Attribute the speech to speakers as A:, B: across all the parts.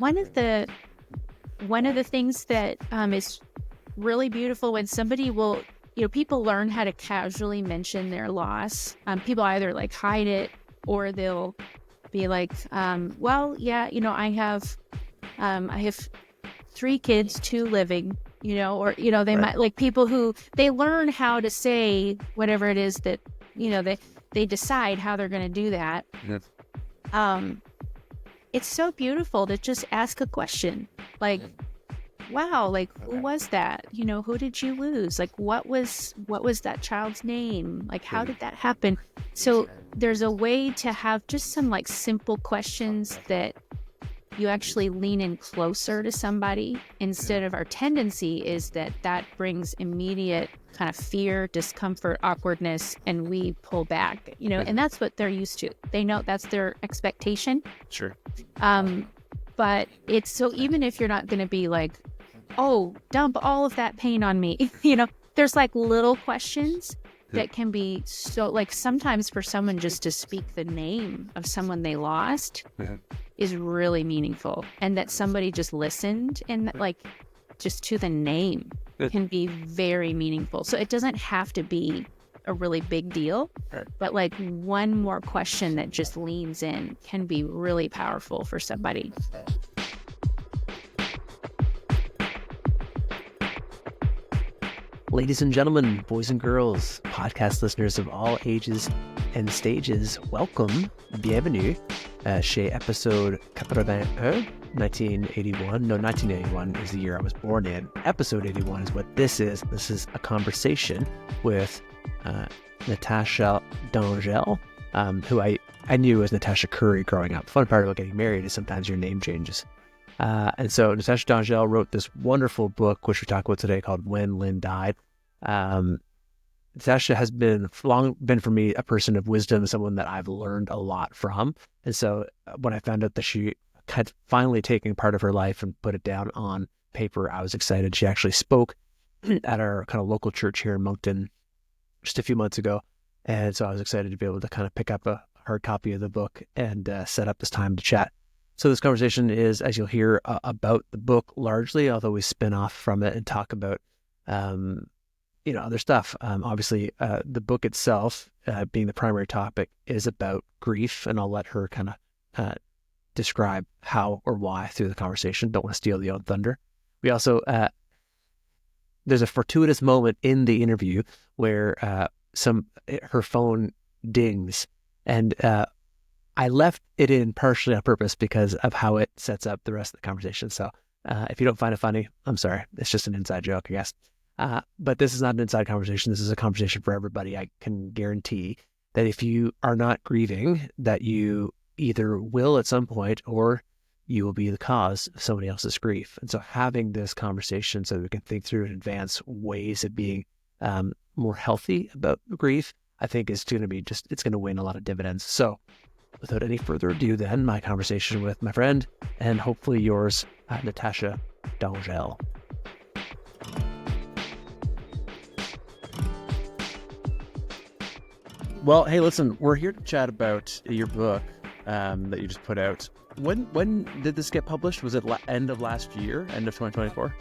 A: one of the things that is really beautiful when somebody will, people learn how to casually mention their loss. People either like hide it, or they'll be like, well, yeah, I have 3 kids, 2 living, or, they
B: Right.
A: might, like, people who they learn how to say whatever it is that, they decide how they're going to do that.
B: Yes.
A: It's so beautiful to just ask a question like, wow, like, who was that? Who did you lose? Like, what was that child's name? Like, how did that happen? So there's a way to have just some like simple questions that you actually lean in closer to somebody, instead of our tendency is that brings immediate kind of fear, discomfort, awkwardness, and we pull back, and that's what they're used to. They know that's their expectation.
B: Sure.
A: But it's so, even if you're not going to be like, oh, dump all of that pain on me, there's like little questions that can be so, like, sometimes for someone just to speak the name of someone they lost is really meaningful, and that somebody just listened and like just to the name can be very meaningful. So it doesn't have to be a really big deal, but like one more question that just leans in can be really powerful for somebody.
C: Ladies and gentlemen, boys and girls, podcast listeners of all ages and stages, welcome, bienvenue, chez episode 81, 1981. No, 1981 is the year I was born in. Episode 81 is what this is. This is a conversation with Natasha Dongell, who I knew as Natasha Curry growing up. The fun part about getting married is sometimes your name changes. And so Natasha Dongell wrote this wonderful book, which we talk about today, called When Lynn Died. Natasha has long been for me a person of wisdom, someone that I've learned a lot from. And so when I found out that she had finally taken part of her life and put it down on paper, I was excited. She actually spoke at our kind of local church here in Moncton just a few months ago. And so I was excited to be able to kind of pick up a hard copy of the book and set up this time to chat. So this conversation is, as you'll hear, about the book largely, although we spin off from it and talk about, other stuff. Obviously, the book itself, being the primary topic, is about grief, and I'll let her kind of describe how or why through the conversation. Don't want to steal the own thunder. We also, there's a fortuitous moment in the interview where her phone dings, and I left it in partially on purpose because of how it sets up the rest of the conversation. So if you don't find it funny, I'm sorry. It's just an inside joke, I guess. But this is not an inside conversation. This is a conversation for everybody. I can guarantee that if you are not grieving, that you either will at some point, or you will be the cause of somebody else's grief. And so having this conversation so that we can think through in advance ways of being more healthy about grief, I think is going to be it's going to win a lot of dividends. So without any further ado, then, my conversation with my friend, and hopefully yours, Natasha Dongell. Well, hey, listen, we're here to chat about your book that you just put out. When did this get published? Was it end of last year, end of 2024?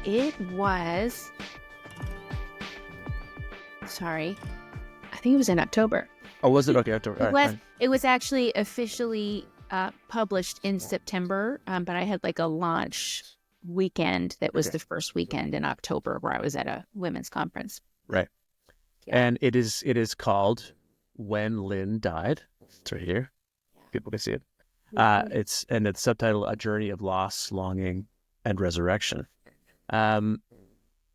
A: It was, I think it was in October.
C: Oh, was it? Okay, October.
A: It was actually officially published in September, but I had like a launch weekend that was the first weekend in October where I was at a women's conference.
C: Right. Yeah. And it is called When Lynn Died. It's right here. People can see it. It's subtitled A Journey of Loss, Longing, and Resurrection.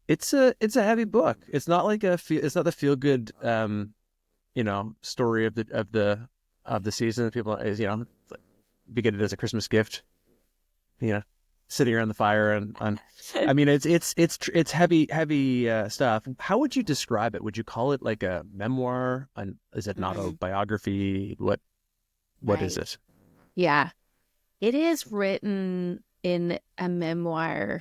C: It's a heavy book. It's not like it's not the feel good story of the season. People is you get it as a Christmas gift. Sitting around the fire and I mean it's heavy stuff. How would you describe it? Would you call it like a memoir? Is it an autobiography? What is it?
A: Yeah, it is written in a memoir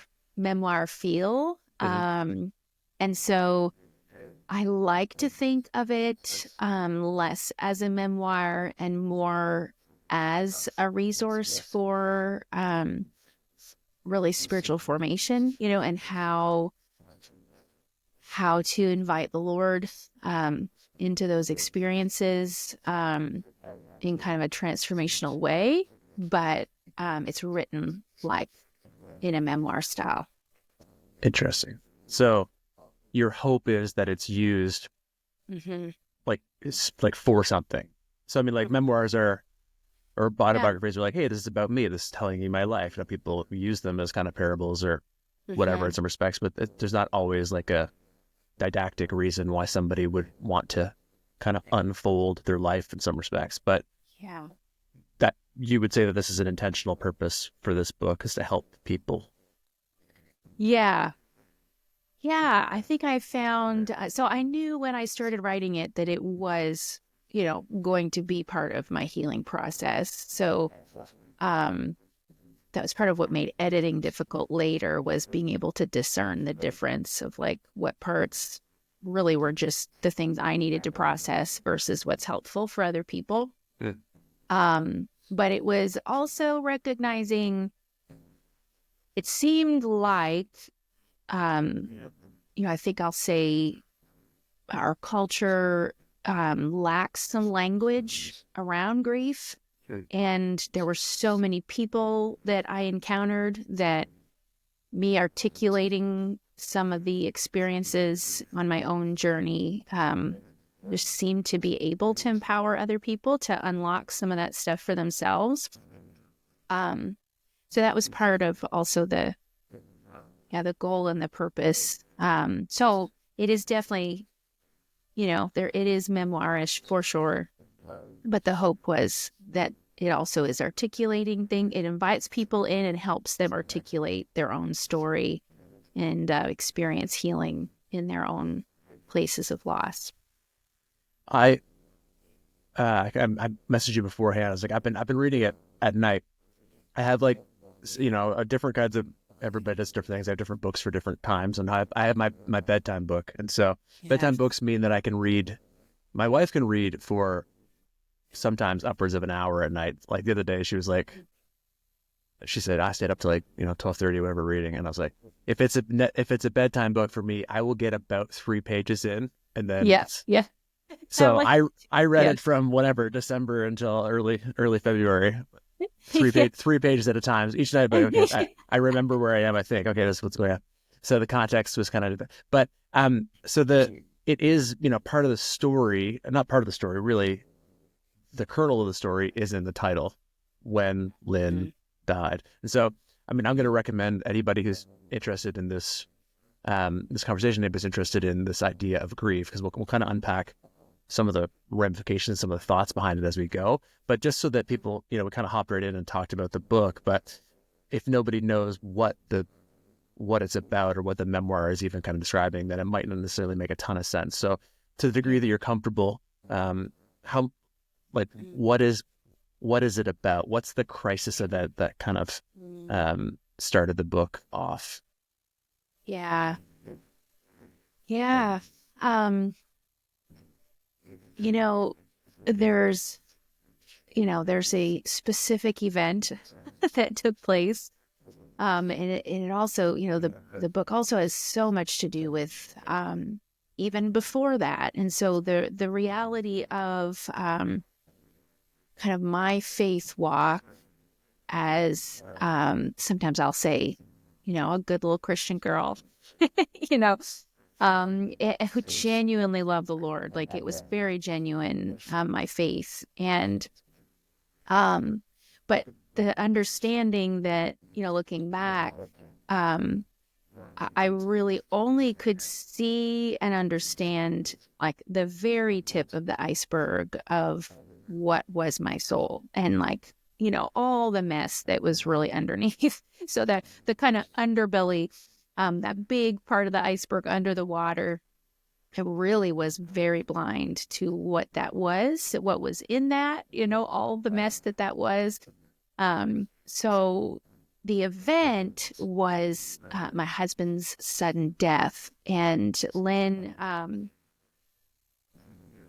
A: feel. And so I like to think of it less as a memoir and more as a resource for really spiritual formation, and how to invite the Lord into those experiences in kind of a transformational way, but it's written like in a memoir style.
C: Interesting. So your hope is that it's used like for something. So I mean, like memoirs or autobiographies are like, hey, this is about me. This is telling you my life. People use them as kind of parables or whatever in some respects, but there's not always like a didactic reason why somebody would want to kind of unfold their life in some respects. But that you would say that this is an intentional purpose for this book, is to help people.
A: Yeah, I think I found, so I knew when I started writing it that it was, going to be part of my healing process. So that was part of what made editing difficult later, was being able to discern the difference of like what parts really were just the things I needed to process versus what's helpful for other people. But it was also recognizing, it seemed like, I think I'll say our culture lacks some language around grief. And there were so many people that I encountered that me articulating some of the experiences on my own journey just seemed to be able to empower other people to unlock some of that stuff for themselves. So that was part of also the goal and the purpose. So it is definitely, it is memoirish for sure. But the hope was that it also is articulating thing. It invites people in and helps them articulate their own story and experience healing in their own places of loss.
C: I messaged you beforehand. I was like, I've been reading it at night. I have like, different kinds of, everybody does different things. I have different books for different times, and I have my bedtime book. And so bedtime books mean that I can read. My wife can read for sometimes upwards of an hour at night. Like the other day, she said, I stayed up to like 12:30 whatever reading, and I was like, if it's a bedtime book for me, I will get about 3 pages in, and then So I read it from whatever December until early February, 3 pages at a time each night. But okay, I remember where I am. I think, okay, this is what's going on. So the context was kind of, but it is part of the story, not part of the story really. The kernel of the story is in the title, When Lynn Died. And so, I mean, I'm going to recommend anybody who's interested in this conversation, anybody's interested in this idea of grief, because we'll kind of unpack some of the ramifications, some of the thoughts behind it as we go. But just so that people, we kind of hopped right in and talked about the book. But if nobody knows what it's about or what the memoir is even kind of describing, then it might not necessarily make a ton of sense. So to the degree that you're comfortable, what is it about? What's the crisis of that kind of started the book off?
A: There's a specific event that took place, and it also, the book also has so much to do with even before that, and so the reality of kind of my faith walk as sometimes I'll say, a good little Christian girl, who genuinely loved the Lord. Like it was very genuine, my faith. And but the understanding that, looking back, I really only could see and understand like the very tip of the iceberg of what was my soul, and like, all the mess that was really underneath. So that the kind of underbelly, that big part of the iceberg under the water, it really was very blind to what was in that, all the mess that was. So the event was my husband's sudden death, and Lynn,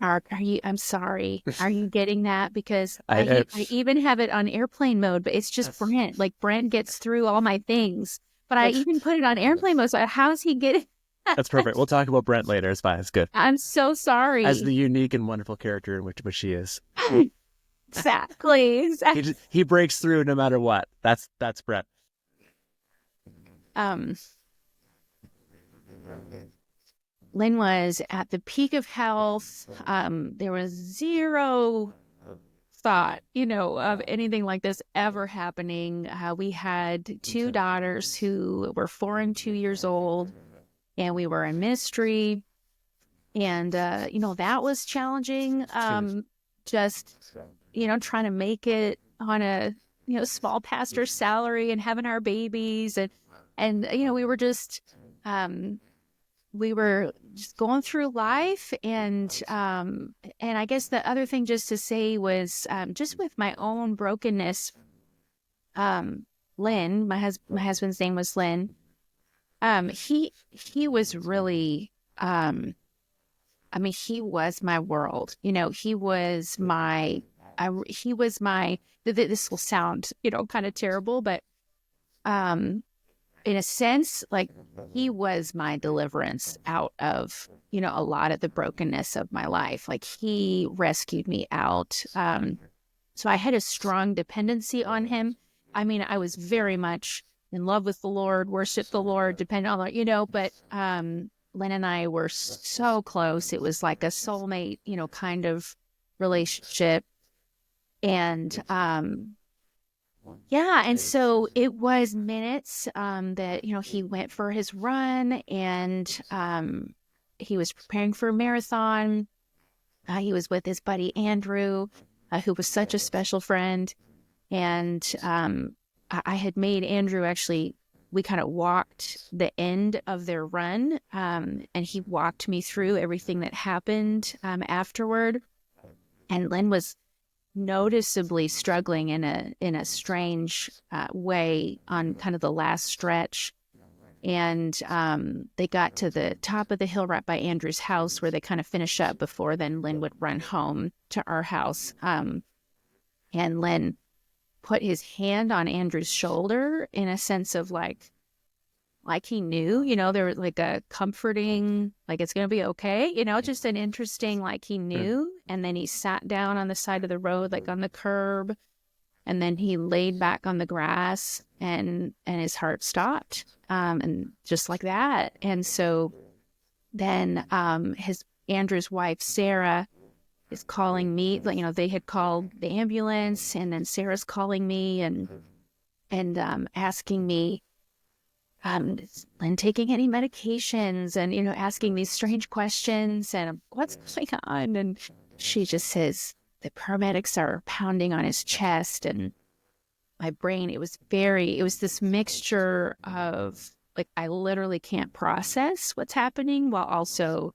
A: Are you? I'm sorry. Are you getting that? Because
C: I
A: I even have it on airplane mode, but it's just Brent. Like Brent gets through all my things, but I even put it on airplane mode. So how's he getting?
C: That's perfect. We'll talk about Brent later. It's fine. It's good.
A: I'm so
C: As
A: sorry.
C: the unique and wonderful character in which she is.
A: Exactly.
C: He breaks through no matter what. That's Brent.
A: Lynn was at the peak of health. There was zero thought, of anything like this ever happening. We had two daughters who were 4 and 2 years old, and we were in ministry. And, that was challenging. Just, trying to make it on a, small pastor salary and having our babies. And we were just going through life. And I guess the other thing just to say was, just with my own brokenness, Lynn, my husband's name was Lynn. He was really, he was my world. This will sound, kind of terrible, but, in a sense, like he was my deliverance out of, a lot of the brokenness of my life. Like he rescued me out. So I had a strong dependency on him. I was very much in love with the Lord, worship the Lord, depend on, but, Lynn and I were so close. It was like a soulmate, kind of relationship. And, and so it was minutes that, he went for his run, and he was preparing for a marathon. He was with his buddy Andrew, who was such a special friend. And I had made Andrew actually, we kind of walked the end of their run, and he walked me through everything that happened afterward. And Lynn was noticeably struggling in a strange way on kind of the last stretch. And they got to the top of the hill right by Andrew's house, where they kind of finish up before then Lynn would run home to our house. And Lynn put his hand on Andrew's shoulder in a sense of like he knew, there was like a comforting, like it's going to be okay, just an interesting, like he knew. And then he sat down on the side of the road, like on the curb. And then he laid back on the grass, and his heart stopped. And just like that. And so then Andrew's wife, Sarah, is calling me. They had called the ambulance, and then Sarah's calling me and asking me, is Lynn taking any medications? And, asking these strange questions, and what's going on? And she just says, the paramedics are pounding on his chest. And my brain, it was this mixture of like, I literally can't process what's happening, while also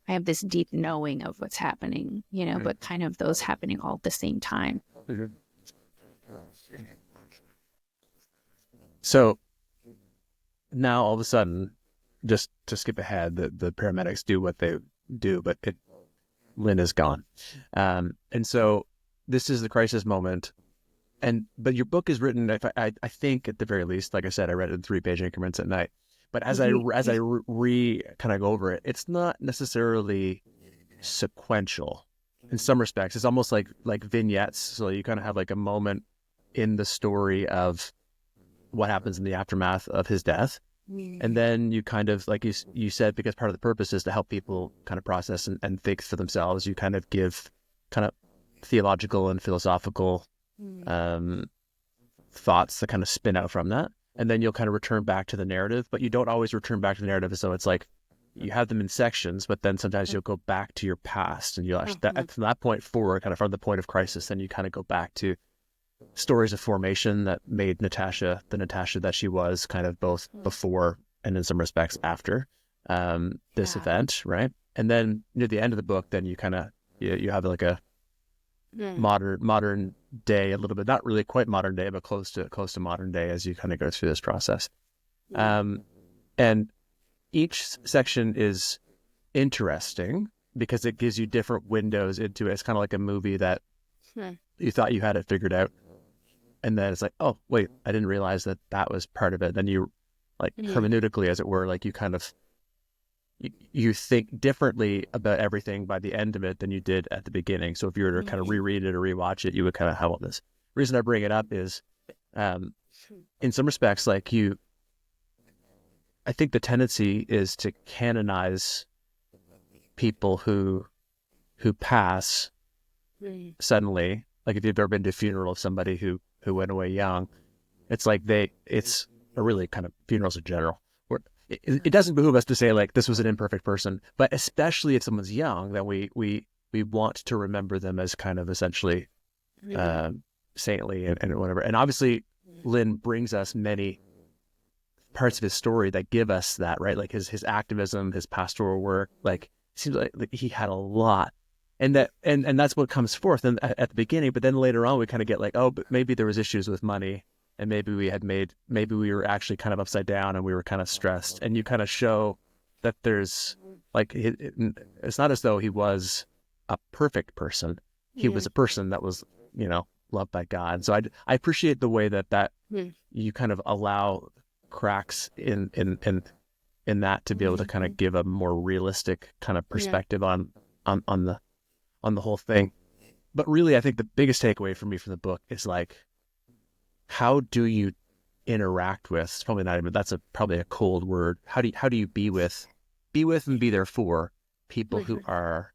A: I have this deep knowing of what's happening, but kind of those happening all at the same time.
C: So now all of a sudden, just to skip ahead, the paramedics do what they do, but Lynn is gone. And so this is the crisis moment. But your book is written, I think at the very least, like I said, I read it in 3-page increments at night. But as I kind of go over it, it's not necessarily sequential in some respects. It's almost like vignettes. So you kind of have like a moment in the story of what happens in the aftermath of his death. And then you kind of, like you said, because part of the purpose is to help people kind of process and think for themselves, you kind of give kind of theological and philosophical thoughts that kind of spin out from that. And then you'll kind of return back to the narrative, but you don't always return back to the narrative. So it's like you have them in sections, but then sometimes you'll go back to your past, and you'll actually, from that point forward, kind of from the point of crisis, then you kind of go back to stories of formation that made Natasha the Natasha that she was, kind of both before and in some respects after this event, right? And then near the end of the book, then you kind of you have like a modern day, a little bit, not really quite modern day, but close to modern day as you kind of go through this process. And each section is interesting because it gives you different windows into it. It's kind of like a movie that you thought you had it figured out, and then it's like, oh wait, I didn't realize that that was part of it. Then you, like, hermeneutically, as it were, like you kind of you think differently about everything by the end of it than you did at the beginning. So if you were to kind of reread it or rewatch it, you would kind of have all this. The reason I bring it up is, in some respects, like I think the tendency is to canonize people who pass suddenly. Like if you've ever been to a funeral of somebody who went away young, it's like it's a really kind of funerals in general. It doesn't behoove us to say like this was an imperfect person, but especially if someone's young, then we want to remember them as kind of essentially saintly and whatever. And obviously, Lynn brings us many parts of his story that give us that, right? Like his activism, his pastoral work. Like it seems like he had a lot, and that's what comes forth at the beginning. But then later on, we kind of get like, oh, but maybe there was issues with money. And maybe we were actually kind of upside down and we were kind of stressed. And you kind of show that there's like, it's not as though he was a perfect person. He was a person that was, loved by God. So I appreciate the way that you kind of allow cracks in that to be able to kind of give a more realistic kind of perspective on the whole thing. But really, I think the biggest takeaway for me from the book is like, how do you interact with? It's probably not even. That's probably a cold word. How do you be with and be there for people who are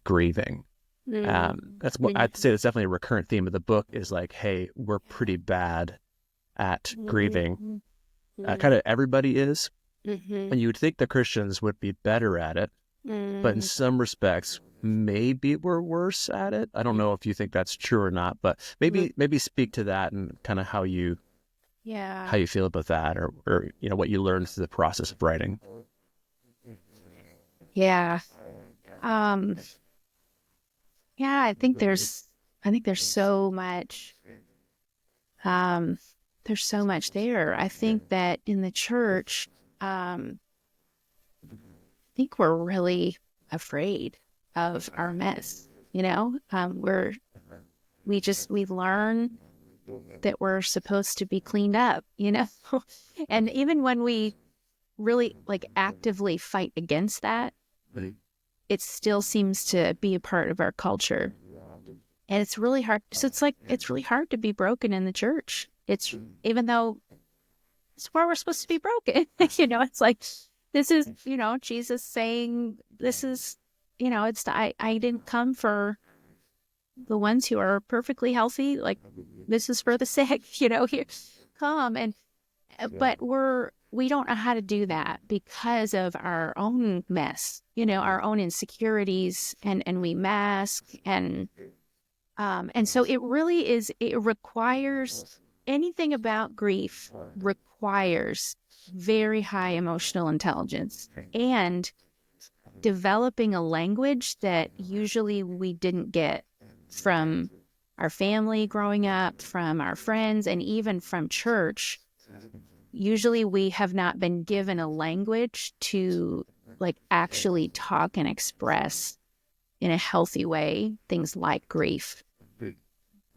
C: grieving? That's what I'd say. That's definitely a recurrent theme of the book. Is like, hey, we're pretty bad at grieving. Kind of everybody is, and you would think the Christians would be better at it, but in some respects, maybe we're worse at it. I don't know if you think that's true or not, but maybe speak to that and kind of how you feel about that, or what you learned through the process of writing.
A: Yeah. I think there's so much. There's so much there. I think that in the church, I think we're really afraid of our mess. We learn that we're supposed to be cleaned up, and even when we really like actively fight against that, it still seems to be a part of our culture, and it's really hard. So it's really hard to be broken in the church. It's, even though it's where we're supposed to be broken, it's like, this is, Jesus saying, this is, I didn't come for the ones who are perfectly healthy. Like, this is for the sick, here, come. But we don't know how to do that because of our own mess, our own insecurities, and we mask, and so it really is, it requires, anything about grief requires very high emotional intelligence and developing a language that usually we didn't get from our family growing up, from our friends, and even from church. Usually we have not been given a language to like actually talk and express in a healthy way things like grief.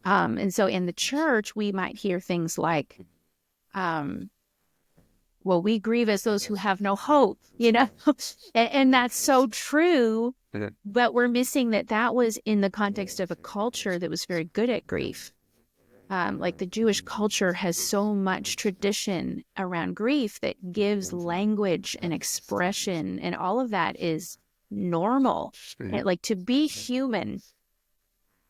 A: And so in the church, we might hear things like, well, we grieve as those who have no hope, and that's so true, but we're missing that was in the context of a culture that was very good at grief. Like the Jewish culture has so much tradition around grief that gives language and expression, and all of that is normal. And, like, to be human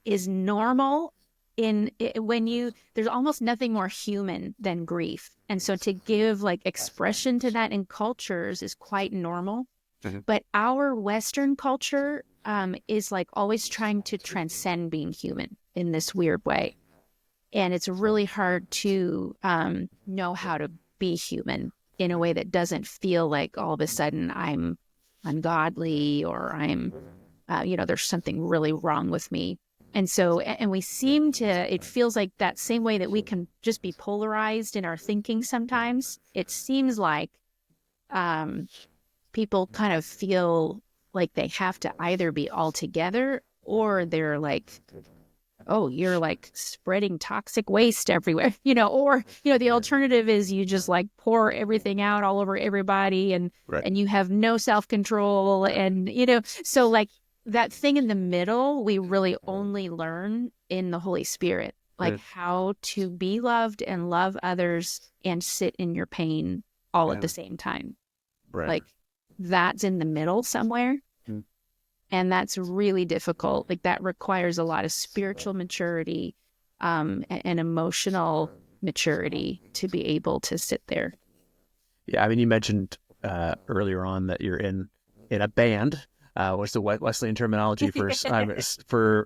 A: is normal. There's almost nothing more human than grief. And so to give like expression to that in cultures is quite normal. But our Western culture is like always trying to transcend being human in this weird way. And it's really hard to know how to be human in a way that doesn't feel like all of a sudden I'm ungodly, or I'm, there's something really wrong with me. And so, and we seem to, it feels like that same way that we can just be polarized in our thinking sometimes. It seems like people kind of feel like they have to either be all together or they're like, oh, you're like spreading toxic waste everywhere, or, the alternative is you just like pour everything out all over everybody and you have no self-control. And, so like that thing in the middle, we really only learn in the Holy Spirit, like how to be loved and love others and sit in your pain all at the same time. Like that's in the middle somewhere. And that's really difficult. Like that requires a lot of spiritual maturity and emotional maturity to be able to sit there.
C: Yeah, I mean, you mentioned earlier on that you're in a band. What's the Wesleyan terminology for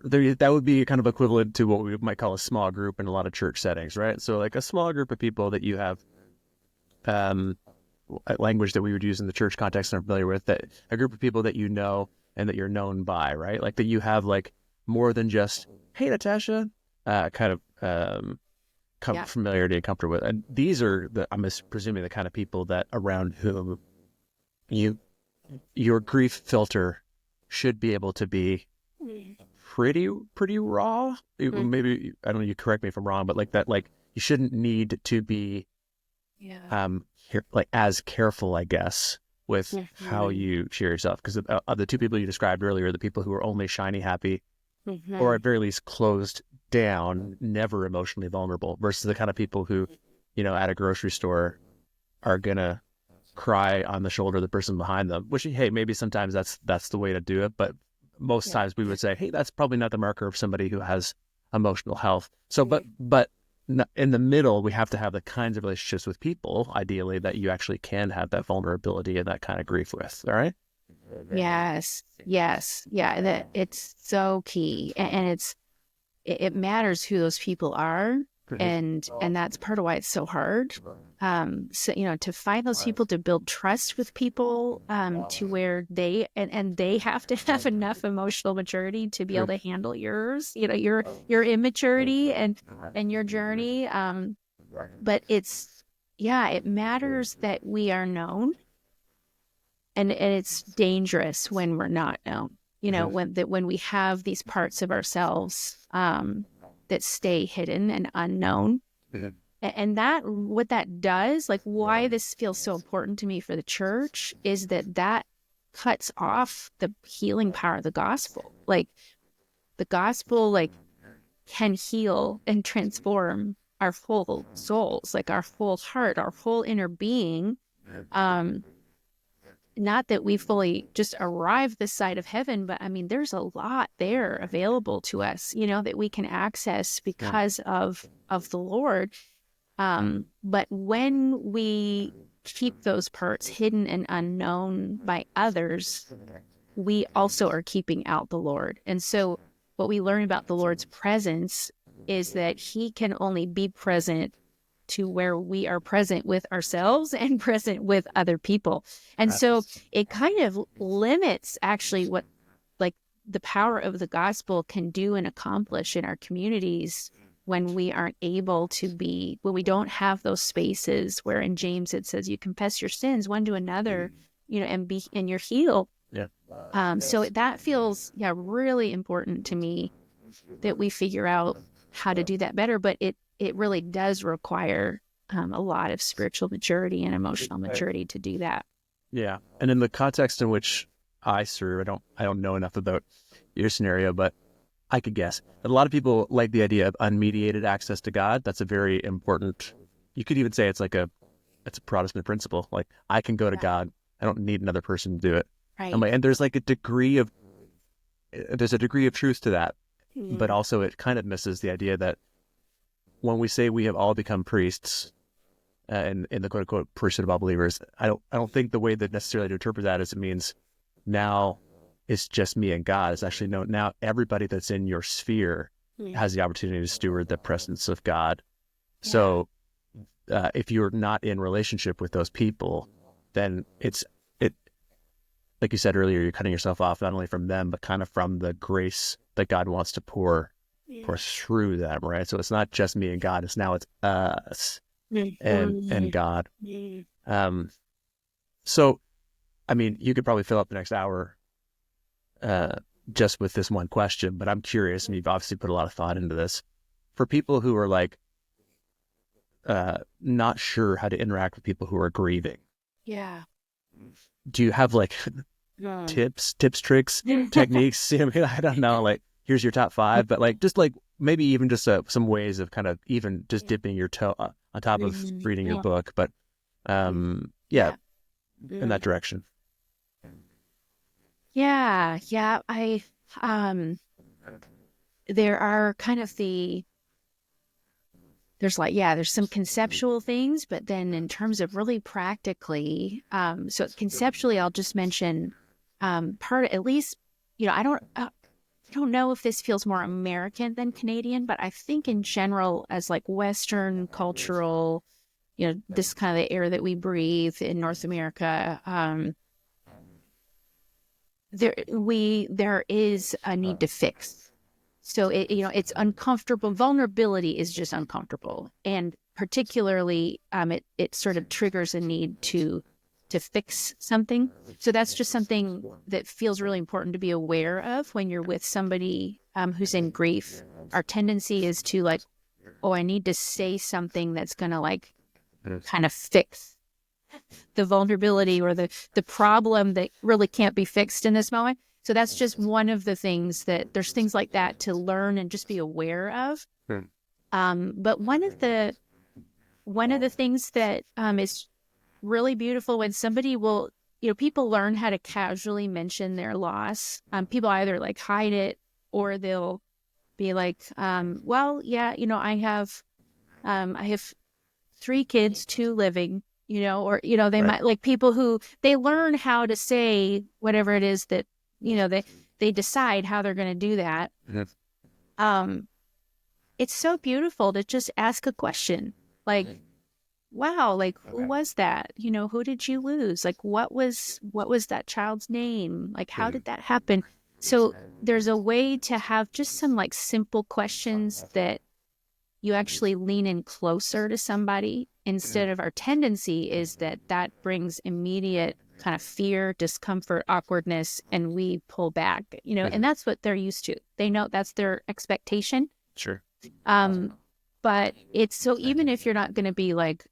C: that would be kind of equivalent to what we might call a small group in a lot of church settings, right? So like a small group of people that you have language that we would use in the church context and are familiar with, that a group of people that you know and that you're known by, right? Like that you have like more than just, hey, Natasha, kind of familiarity and comfort with. And these are I'm presuming the kind of people that around whom your grief filter should be able to be pretty raw. Maybe, I don't know, you correct me if I'm wrong, but like that, like you shouldn't need to be like as careful, I guess, with how you share yourself, because of the two people you described earlier, the people who are only shiny happy, or at very least closed down, never emotionally vulnerable, versus the kind of people who, at a grocery store are gonna cry on the shoulder of the person behind them, which, hey, maybe sometimes that's the way to do it, but most times we would say, hey, that's probably not the marker of somebody who has emotional health. So but in the middle, we have to have the kinds of relationships with people, ideally, that you actually can have that vulnerability and that kind of grief with. All right.
A: Yes. Yeah. That it's so key. And it matters who those people are. And that's part of why it's so hard. So, to find those people, to build trust with people, to where they have to have enough emotional maturity to be able to handle yours, your immaturity and your journey. But it matters that we are known, and it's dangerous when we're not known, when we have these parts of ourselves, that stay hidden and unknown. And that, what that does, like why this feels so important to me for the church, is that cuts off the healing power of the gospel. Like the gospel, like can heal and transform our whole souls, like our whole heart, our whole inner being. Not that we fully just arrived this side of heaven, but I mean, there's a lot there available to us, that we can access because of the Lord. But when we keep those parts hidden and unknown by others, we also are keeping out the Lord. And so what we learn about the Lord's presence is that he can only be present to where we are present with ourselves and present with other people. And so it kind of limits actually what like the power of the gospel can do and accomplish in our communities when we aren't able to be, when we don't have those spaces where in James it says you confess your sins one to another, and you're healed. So that feels really important to me, that we figure out how to do that better. But it really does require a lot of spiritual maturity and emotional maturity to do that.
C: Yeah. And in the context in which I serve, I don't know enough about your scenario, but I could guess that a lot of people like the idea of unmediated access to God. That's a very important, you could even say it's a Protestant principle. Like I can go to God. I don't need another person to do it.
A: Right.
C: And there's like a degree of truth to that, but also it kind of misses the idea that when we say we have all become priests, in the quote unquote priesthood of all believers, I don't think the way that necessarily to interpret that is it means now it's just me and God. It's actually no, now everybody that's in your sphere has the opportunity to steward the presence of God. Yeah. So if you're not in relationship with those people, then it like you said earlier, you're cutting yourself off not only from them, but kind of from the grace that God wants to pour through them, right? So it's not just me and God, it's us and God. So, I mean, you could probably fill up the next hour just with this one question, but I'm curious, and you've obviously put a lot of thought into this. For people who are like not sure how to interact with people who are grieving, do you have like tips, tricks, techniques? I mean, I don't know, like here's your top 5, but like just like maybe even just some ways of kind of even just dipping your toe on top of reading your book, but in that direction.
A: I there are kind of there's some conceptual things, but then in terms of really practically, so conceptually I'll just mention at least, I don't know if this feels more American than Canadian, but I think in general as like Western cultural, this kind of the air that we breathe in North America, there is a need to fix. So it's uncomfortable. Vulnerability is just uncomfortable, and particularly it sort of triggers a need to fix something. So that's just something that feels really important to be aware of when you're with somebody who's in grief. Our tendency is to like, I need to say something that's going to like kind of fix the vulnerability or the problem that really can't be fixed in this moment. So that's just one of the things that there's things like that to learn and just be aware of. But one of the things that is really beautiful when somebody will, people learn how to casually mention their loss. People either like hide it or they'll be like, I have 3 kids, 2 living, they might like people who they learn how to say whatever it is that, they decide how they're going to do that. It's so beautiful to just ask a question like, wow, like who was that? Who did you lose? Like, what was that child's name? Like, how did that happen? So there's a way to have just some like simple questions that you actually lean in closer to somebody instead of our tendency is that brings immediate kind of fear, discomfort, awkwardness, and we pull back, and that's what they're used to. They know that's their expectation.
C: Sure.
A: But it's so even if you're not going to be like,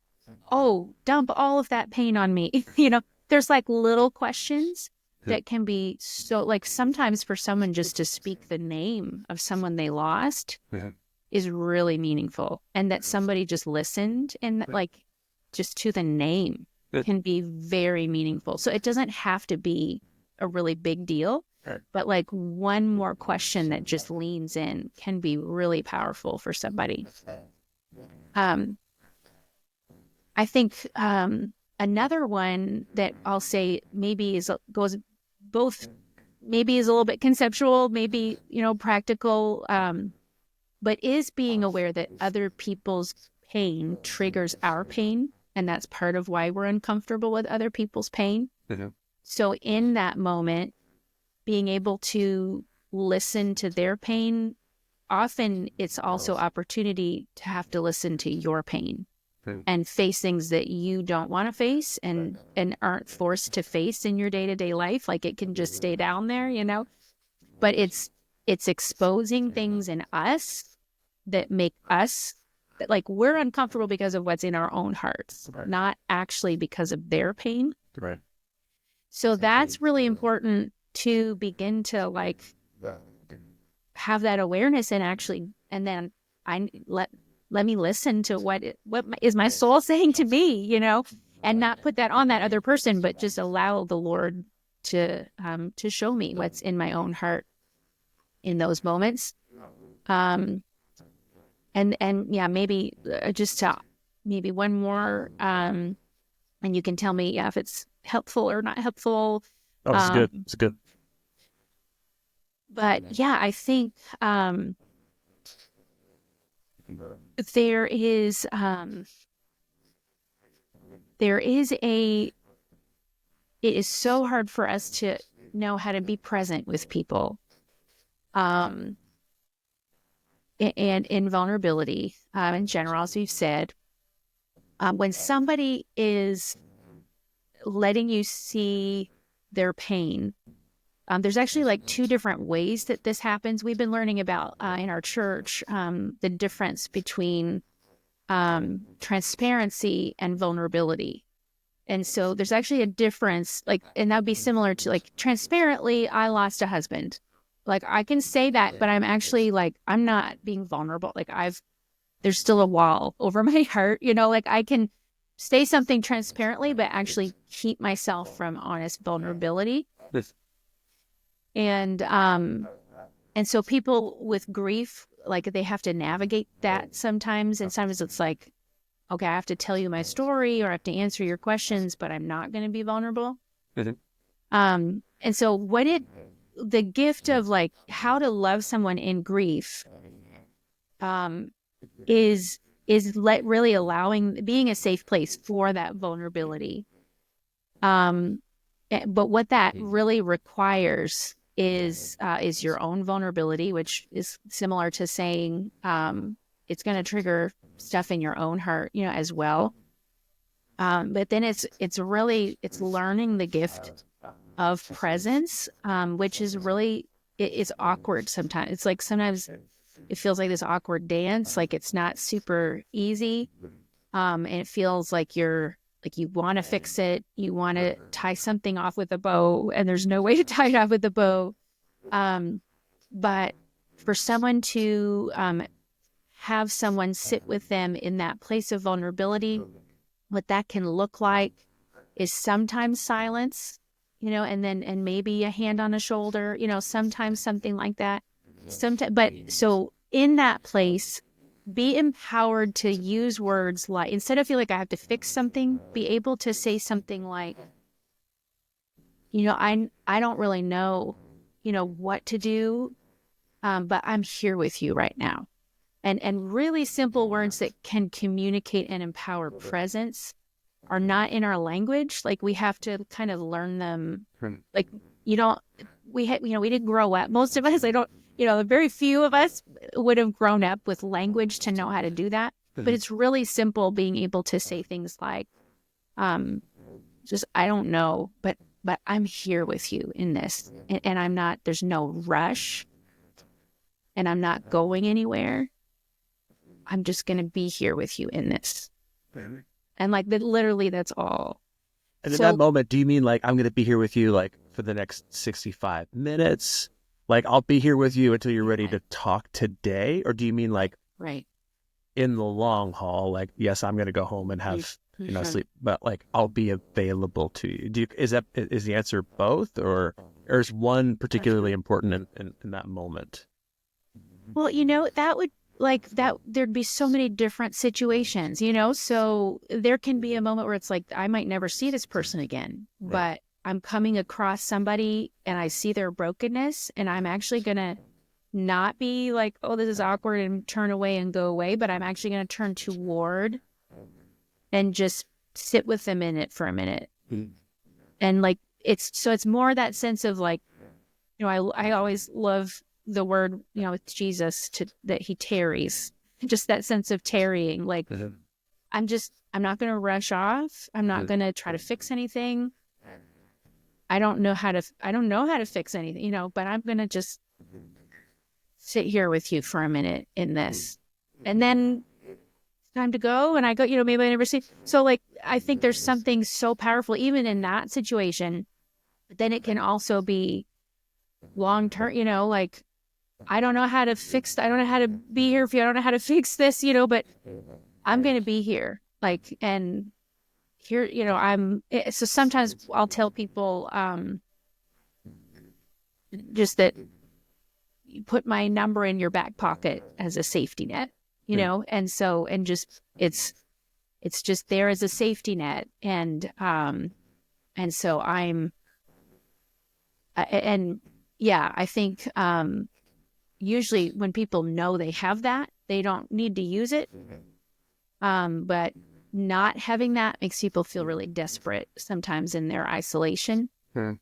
A: dump all of that pain on me, there's like little questions that can be so like sometimes for someone just to speak the name of someone they lost is really meaningful, and that somebody just listened and like just to the name can be very meaningful. So it doesn't have to be a really big deal, but like one more question that just leans in can be really powerful for somebody. I think another one that I'll say maybe is a little bit conceptual, maybe practical, but is being aware that other people's pain triggers our pain, and that's part of why we're uncomfortable with other people's pain. So in that moment, being able to listen to their pain, often it's also opportunity to have to listen to your pain and face things that you don't want to face and aren't forced to face in your day-to-day life. Like it can just stay down there, but it's exposing things in us that make us like we're uncomfortable because of what's in our own hearts, not actually because of their pain.
C: Right.
A: So that's really important to begin to like have that awareness and then let me listen to what is my soul saying to me, and not put that on that other person, but just allow the Lord to show me what's in my own heart in those moments. Maybe just maybe one more, and you can tell me if it's helpful or not helpful.
C: Oh, it's good. It's good.
A: But I think there is it is so hard for us to know how to be present with people. And in vulnerability, in general, as we've said, when somebody is letting you see their pain, there's actually like two different ways that this happens. We've been learning about in our church the difference between transparency and vulnerability. And so there's actually a difference, like, and that would be similar to like transparently, I lost a husband. Like I can say that, but I'm actually like, I'm not being vulnerable. Like there's still a wall over my heart, like I can say something transparently, but actually keep myself from honest vulnerability. And so people with grief, like they have to navigate that sometimes. And sometimes it's like, okay, I have to tell you my story or I have to answer your questions, but I'm not going to be vulnerable. And so the gift of like how to love someone in grief is really being a safe place for that vulnerability. But what that really requires is your own vulnerability, which is similar to saying it's going to trigger stuff in your own heart, as well. But then it's learning the gift of presence, which is really, it's awkward sometimes. It's like sometimes it feels like this awkward dance, like it's not super easy. And it feels like you want to fix it. You want to tie something off with a bow, and there's no way to tie it off with a bow. But for someone to have someone sit with them in that place of vulnerability, what that can look like is sometimes silence, and maybe a hand on a shoulder, sometimes something like that. But so in that place, be empowered to use words like, instead of feel like I have to fix something, be able to say something like, I don't really know, what to do, but I'm here with you right now. And really simple words that can communicate and empower presence are not in our language. Like we have to kind of learn them. Like, we didn't grow up. Most of us, very few of us would have grown up with language to know how to do that. But it's really simple being able to say things like, just, I don't know, but I'm here with you in this. And I'm not, there's no rush, and I'm not going anywhere. I'm just going to be here with you in this. And like literally that's all.
C: And in that moment, do you mean like, I'm going to be here with you like for the next 65 minutes? Like I'll be here with you until you're ready to talk today? Or do you mean like
A: right
C: in the long haul, like, yes, I'm going to go home and have, sleep, but like I'll be available to you. Is the answer both, or is one particularly important in that moment?
A: Well, that would like that there'd be so many different situations, so there can be a moment where it's like I might never see this person again, but I'm coming across somebody and I see their brokenness, and I'm actually gonna not be like, oh, this is awkward, and turn away and go away, but I'm actually gonna turn toward and just sit with them in it for a minute. And like it's more that sense of like, I always love the word, with Jesus, that he tarries, just that sense of tarrying. Like I'm not going to rush off. I'm not going to try to fix anything. I don't know how to fix anything, but I'm going to just sit here with you for a minute in this. And then it's time to go. And I go, maybe I never see. So like, I think there's something so powerful even in that situation, but then it can also be long-term, like, I don't know how to be here for you. I don't know how to fix this, but I'm going to be here. Like, and here, so sometimes I'll tell people, just that you put my number in your back pocket as a safety net, and so, and just, it's just there as a safety net. And so I think, usually when people know they have that, they don't need to use it. But not having that makes people feel really desperate sometimes in their isolation.
C: That's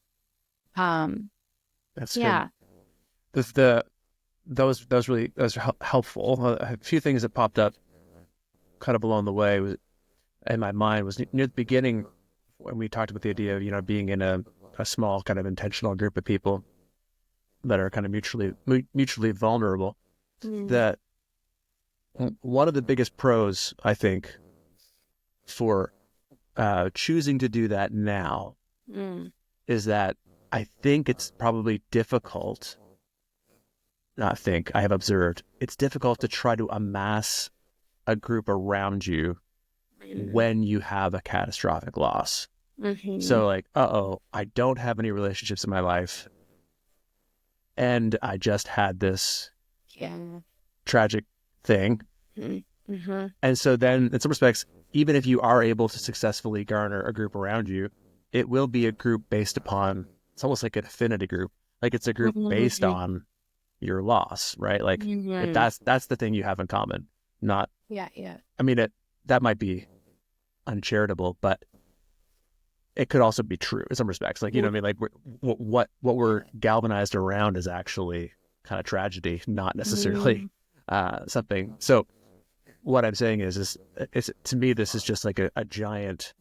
C: good. Those are helpful. A few things that popped up kind of along the way in my mind was near the beginning when we talked about the idea of, being in a small kind of intentional group of people. that are kind of mutually vulnerable. That one of the biggest pros, I think, for choosing to do that now is that I think it's probably difficult. I have observed it's difficult to try to amass a group around you when you have a catastrophic loss. So like, I don't have any relationships in my life, and I just had this tragic thing. And so then in some respects, even if you are able to successfully garner a group around you, it will be a group based upon, it's almost like an affinity group. Like it's a group based on your loss, right? Like if that's the thing you have in common, not, I mean, that might be uncharitable, but it could also be true in some respects. Like, you know what I mean? Like what we're galvanized around is actually kind of tragedy, not necessarily something. So what I'm saying is to me, this is just like a giant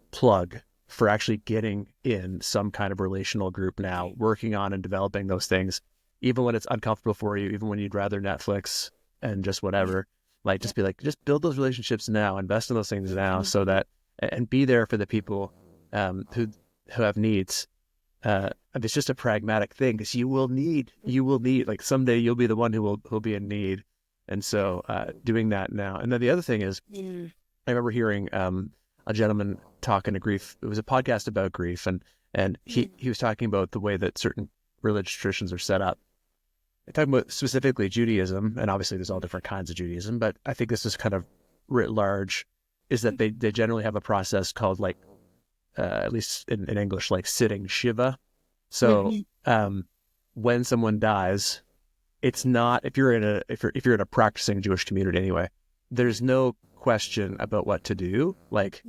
C: plug for actually getting in some kind of relational group now, working on and developing those things, even when it's uncomfortable for you, even when you'd rather Netflix and just whatever, like just be like, just build those relationships now, invest in those things now, so that, and be there for the people who have needs. And it's just a pragmatic thing, because you will need, like someday you'll be the one who'll be in need. And so doing that now. And then the other thing is, I remember hearing a gentleman talking to grief. It was a podcast about grief, and he was talking about the way that certain religious traditions are set up. Talking about specifically Judaism, and obviously there's all different kinds of Judaism, but I think this is kind of writ large, is that they generally have a process called, like, at least in English, like sitting Shiva. So when someone dies, it's not, if you're in a practicing Jewish community anyway, there's no question about what to do. Like,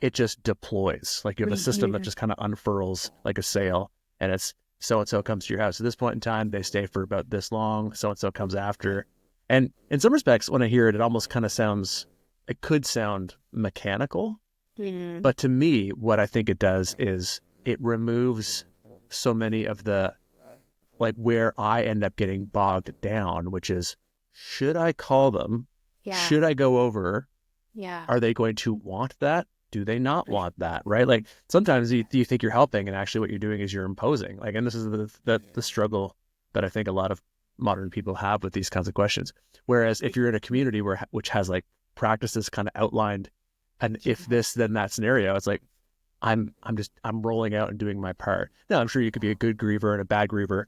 C: it just deploys. Like, you have a system that just kind of unfurls like a sail, and it's so-and-so comes to your house at this point in time, they stay for about this long, so-and-so comes after. And in some respects, when I hear it, it almost kind of it could sound mechanical. But to me, what I think it does is it removes so many of the, like, where I end up getting bogged down, which is, should I call them? Should I go over? Are they going to want that? Do they not want that? Right? Like, sometimes you think you're helping, and actually what you're doing is you're imposing. Like, and this is the struggle that I think a lot of modern people have with these kinds of questions. Whereas if you're in a community which has like practices kind of outlined, and if this, then that scenario, it's like, I'm rolling out and doing my part. Now, I'm sure you could be a good griever and a bad griever.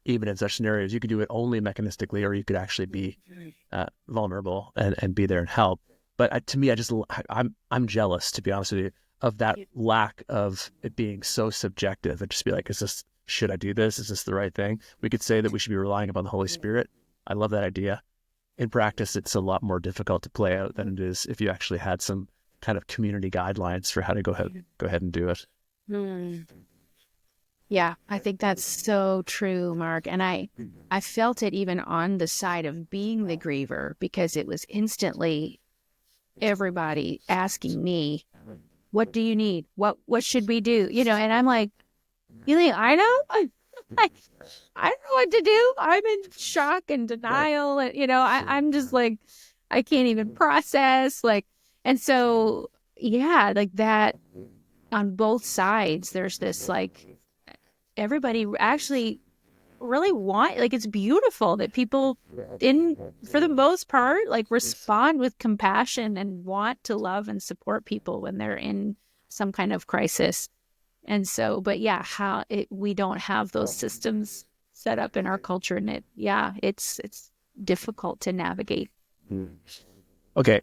C: Even in such scenarios, you could do it only mechanistically, or you could actually be vulnerable and be there and help. But to me, I'm jealous, to be honest with you, of that lack of it being so subjective. And just be like, should I do this? Is this the right thing? We could say that we should be relying upon the Holy Spirit. I love that idea. In practice, it's a lot more difficult to play out than it is if you actually had some kind of community guidelines for how to go ahead and do it.
A: Yeah, I think that's so true, Mark. And I felt it even on the side of being the griever, because it was instantly everybody asking me, what do you need? What should we do? You know, and I'm like, you think I know? I don't know what to do. I'm in shock and denial. And, you know, I'm just like, I can't even process. Like, and so, yeah, like that on both sides, there's this, like, everybody actually really like, it's beautiful that people for the most part, like, respond with compassion and want to love and support people when they're in some kind of crisis. And so, but yeah, we don't have those systems set up in our culture, and it's difficult to navigate.
C: Okay,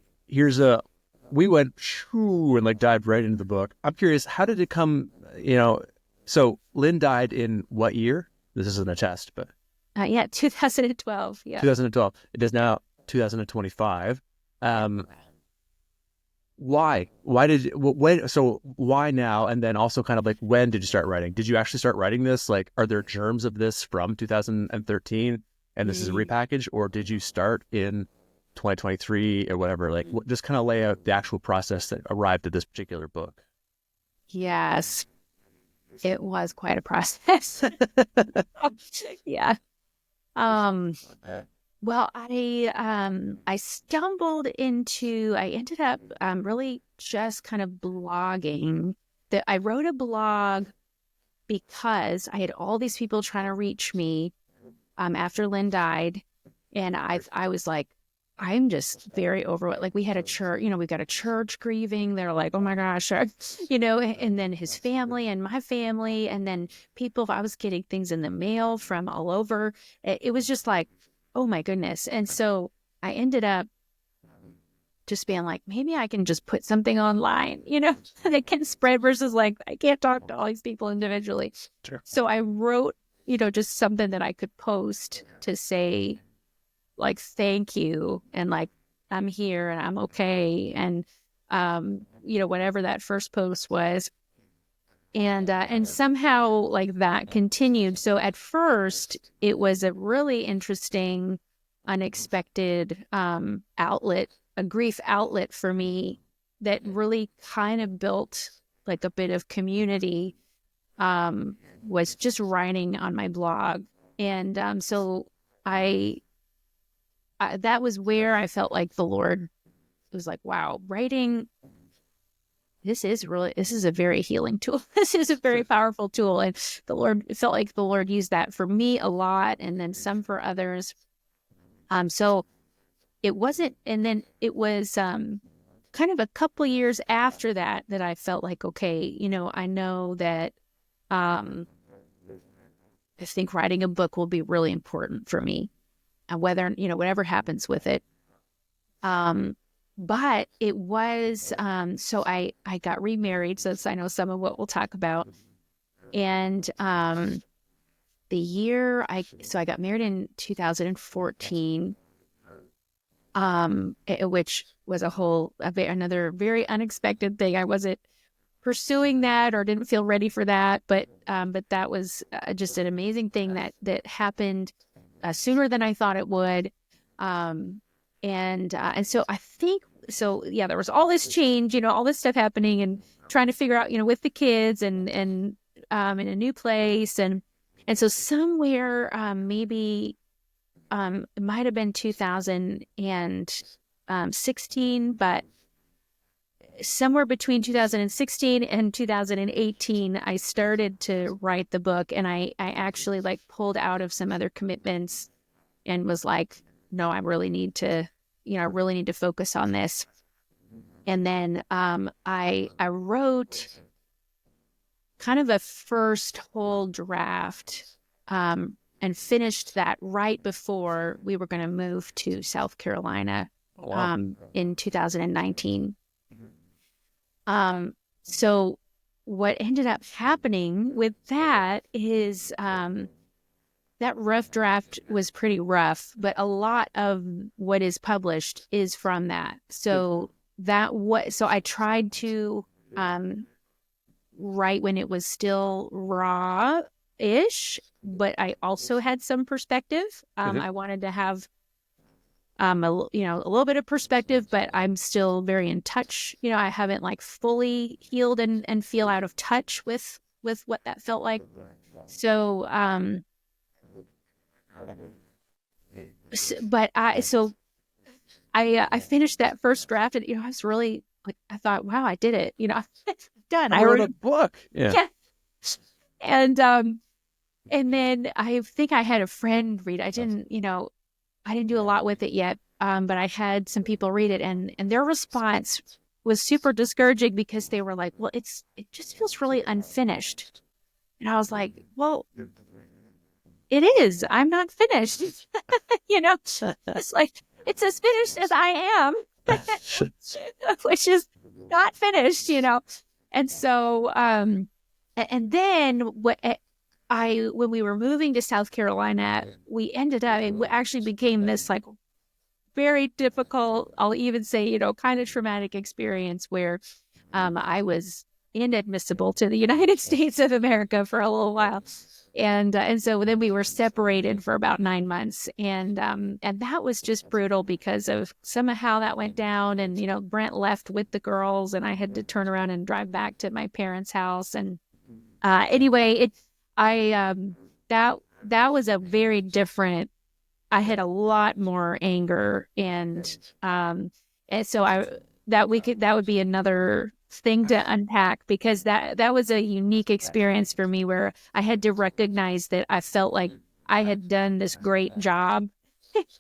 C: we went and like dived right into the book. I'm curious, how did it come, so Lynn died in what year? This isn't a test, but
A: 2012.
C: 2012. It is now 2025. Why now? And then also kind of like, when did you start writing? Did you actually start writing this? Like, are there germs of this from 2013 and this is a repackage, or did you start in 2023 or whatever? Like, just kind of lay out the actual process that arrived at this particular book.
A: Yes. It was quite a process. Yeah. Um, well, I stumbled into, I ended up really just kind of blogging. That I wrote a blog because I had all these people trying to reach me after Lynn died, and I was like, I'm just very overwhelmed. Like, we had a church, we've got a church grieving. They're like, oh my gosh, and then his family and my family, and then people. I was getting things in the mail from all over. It was just like, oh my goodness. And so I ended up just being like, maybe I can just put something online, that can spread versus like, I can't talk to all these people individually.
C: Sure.
A: So I wrote, just something that I could post to say, like, thank you, and like, I'm here and I'm okay, and whatever that first post was, and somehow like that continued. So at first it was a really interesting, unexpected outlet, a grief outlet for me, that really kind of built like a bit of community, was just writing on my blog. And so I that was where I felt like the Lord was like, wow, writing, this is a very healing tool. This is a very powerful tool. And it felt like the Lord used that for me a lot, and then some for others. So it wasn't, and then it was kind of a couple years after that I felt like, okay, I know that I think writing a book will be really important for me, and whether, whatever happens with it. But it was, so I got remarried. So I know some of what we'll talk about. And so I got married in 2014, which was another very unexpected thing. I wasn't pursuing that or didn't feel ready for that, but that was just an amazing thing that happened sooner than I thought it would. And so I think, yeah, there was all this change, all this stuff happening, and trying to figure out, with the kids and in a new place. And so somewhere, maybe, it might've been 2016, but somewhere between 2016 and 2018, I started to write the book, and I actually like pulled out of some other commitments and was like, no, I really need to focus on this. And then I wrote kind of a first whole draft, and finished that right before we were going to move to South Carolina.
C: Oh, wow.
A: In 2019. So what ended up happening with that is that rough draft was pretty rough, but a lot of what is published is from that. So so I tried to write when it was still raw-ish, but I also had some perspective. I wanted to have a little bit of perspective, but I'm still very in touch. I haven't like fully healed and feel out of touch with what that felt like. So, but I finished that first draft, and I was really like, I thought, wow, I did it. I'm done.
C: I wrote a book.
A: Yeah. And then I think I had a friend read. I didn't do a lot with it yet, but I had some people read it, and their response was super discouraging, because they were like, well, it just feels really unfinished. And I was like, well, it is. I'm not finished. It's like, it's as finished as I am, which is not finished, And so, and then when we were moving to South Carolina, we ended up, it actually became this like very difficult, I'll even say, kind of traumatic experience where I was inadmissible to the United States of America for a little while. And so then we were separated for about 9 months. And that was just brutal because of somehow that went down. And, Brent left with the girls, and I had to turn around and drive back to my parents' house. And Anyway, that was a very different. I had a lot more anger, and so that would be another thing to unpack, because that was a unique experience for me, where I had to recognize that I felt like I had done this great job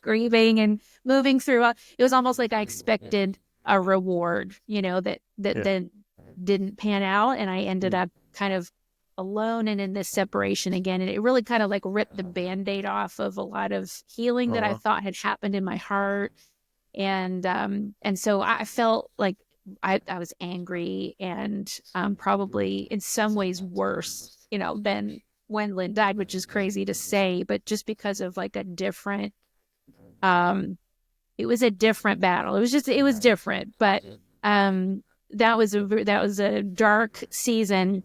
A: grieving and moving through. It was almost like I expected a reward, that then didn't pan out, and I ended up kind of alone and in this separation again. And it really kind of like ripped the Band-Aid off of a lot of healing that I thought had happened in my heart. And so I felt like I was angry, and probably in some ways worse, than when Lynn died, which is crazy to say, but just because of like a different, it was a different battle. It was different, but that was a dark season.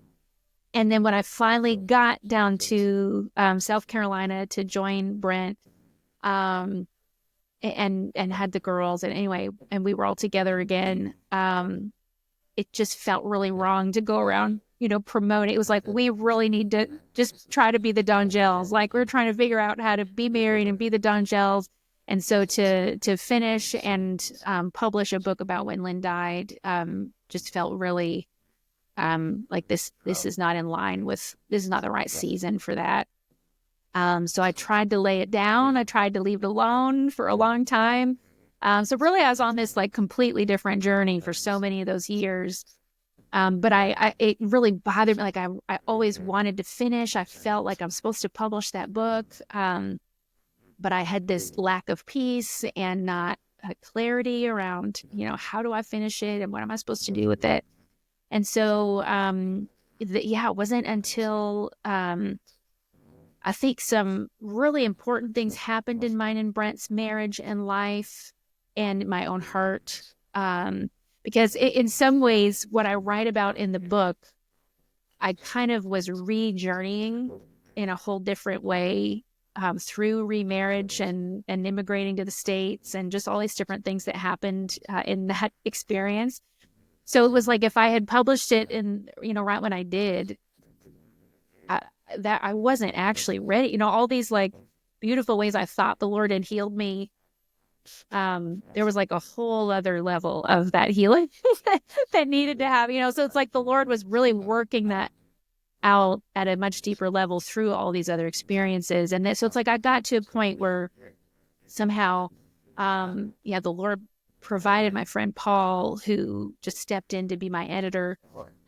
A: And then when I finally got down to South Carolina to join Brent, and had the girls, and anyway, and we were all together again, it just felt really wrong to go around, promoting. It was like, we really need to just try to be the Dongells. Like, we're trying to figure out how to be married and be the Dongells. And so to finish and publish a book about when Lynn died, just felt really like this is not in line with, this is not the right season for that. So I tried to lay it down. I tried to leave it alone for a long time. So really I was on this like completely different journey for so many of those years. But it really bothered me. Like I always wanted to finish. I felt like I'm supposed to publish that book. But I had this lack of peace and not clarity around, how do I finish it and what am I supposed to do with it? And so, it wasn't until I think some really important things happened in mine and Brent's marriage and life and my own heart. Because in some ways, what I write about in the book, I kind of was re-journeying in a whole different way through remarriage and immigrating to the States and just all these different things that happened in that experience. So it was like, if I had published it in, right when I did, that I wasn't actually ready. All these like beautiful ways I thought the Lord had healed me. There was like a whole other level of that healing that needed to happen, so it's like the Lord was really working that out at a much deeper level through all these other experiences. And so it's like I got to a point where somehow, the Lord provided my friend Paul, who just stepped in to be my editor.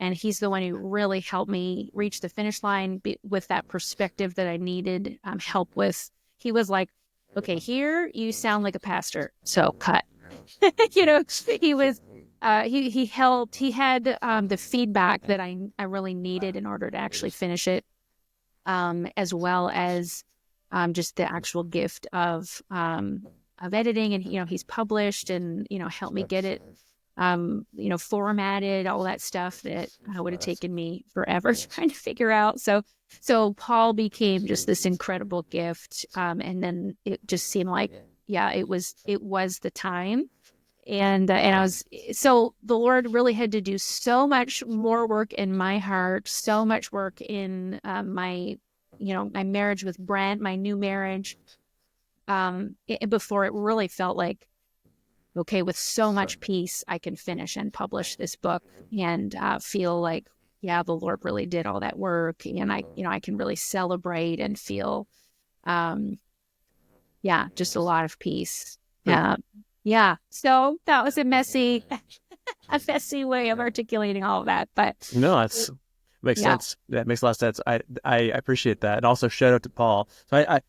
A: And he's the one who really helped me reach the finish line with that perspective that I needed help with. He was like, okay, here you sound like a pastor, so cut. He was, he helped, he had the feedback that I really needed in order to actually finish it, as well as just the actual gift of editing. And, he's published and, helped me get it, formatted, all that stuff that would have taken me forever trying to figure out. So Paul became just this incredible gift. And then it just seemed like, it was the time. And so the Lord really had to do so much more work in my heart, so much work in my marriage with Brent, my new marriage, before it really felt like, okay, with so much peace, I can finish and publish this book and feel like, the Lord really did all that work. And I can really celebrate and feel, just a lot of peace. So that was a messy way of articulating all of that. But
C: no, makes sense. That makes a lot of sense. I appreciate that. And also shout out to Paul. So I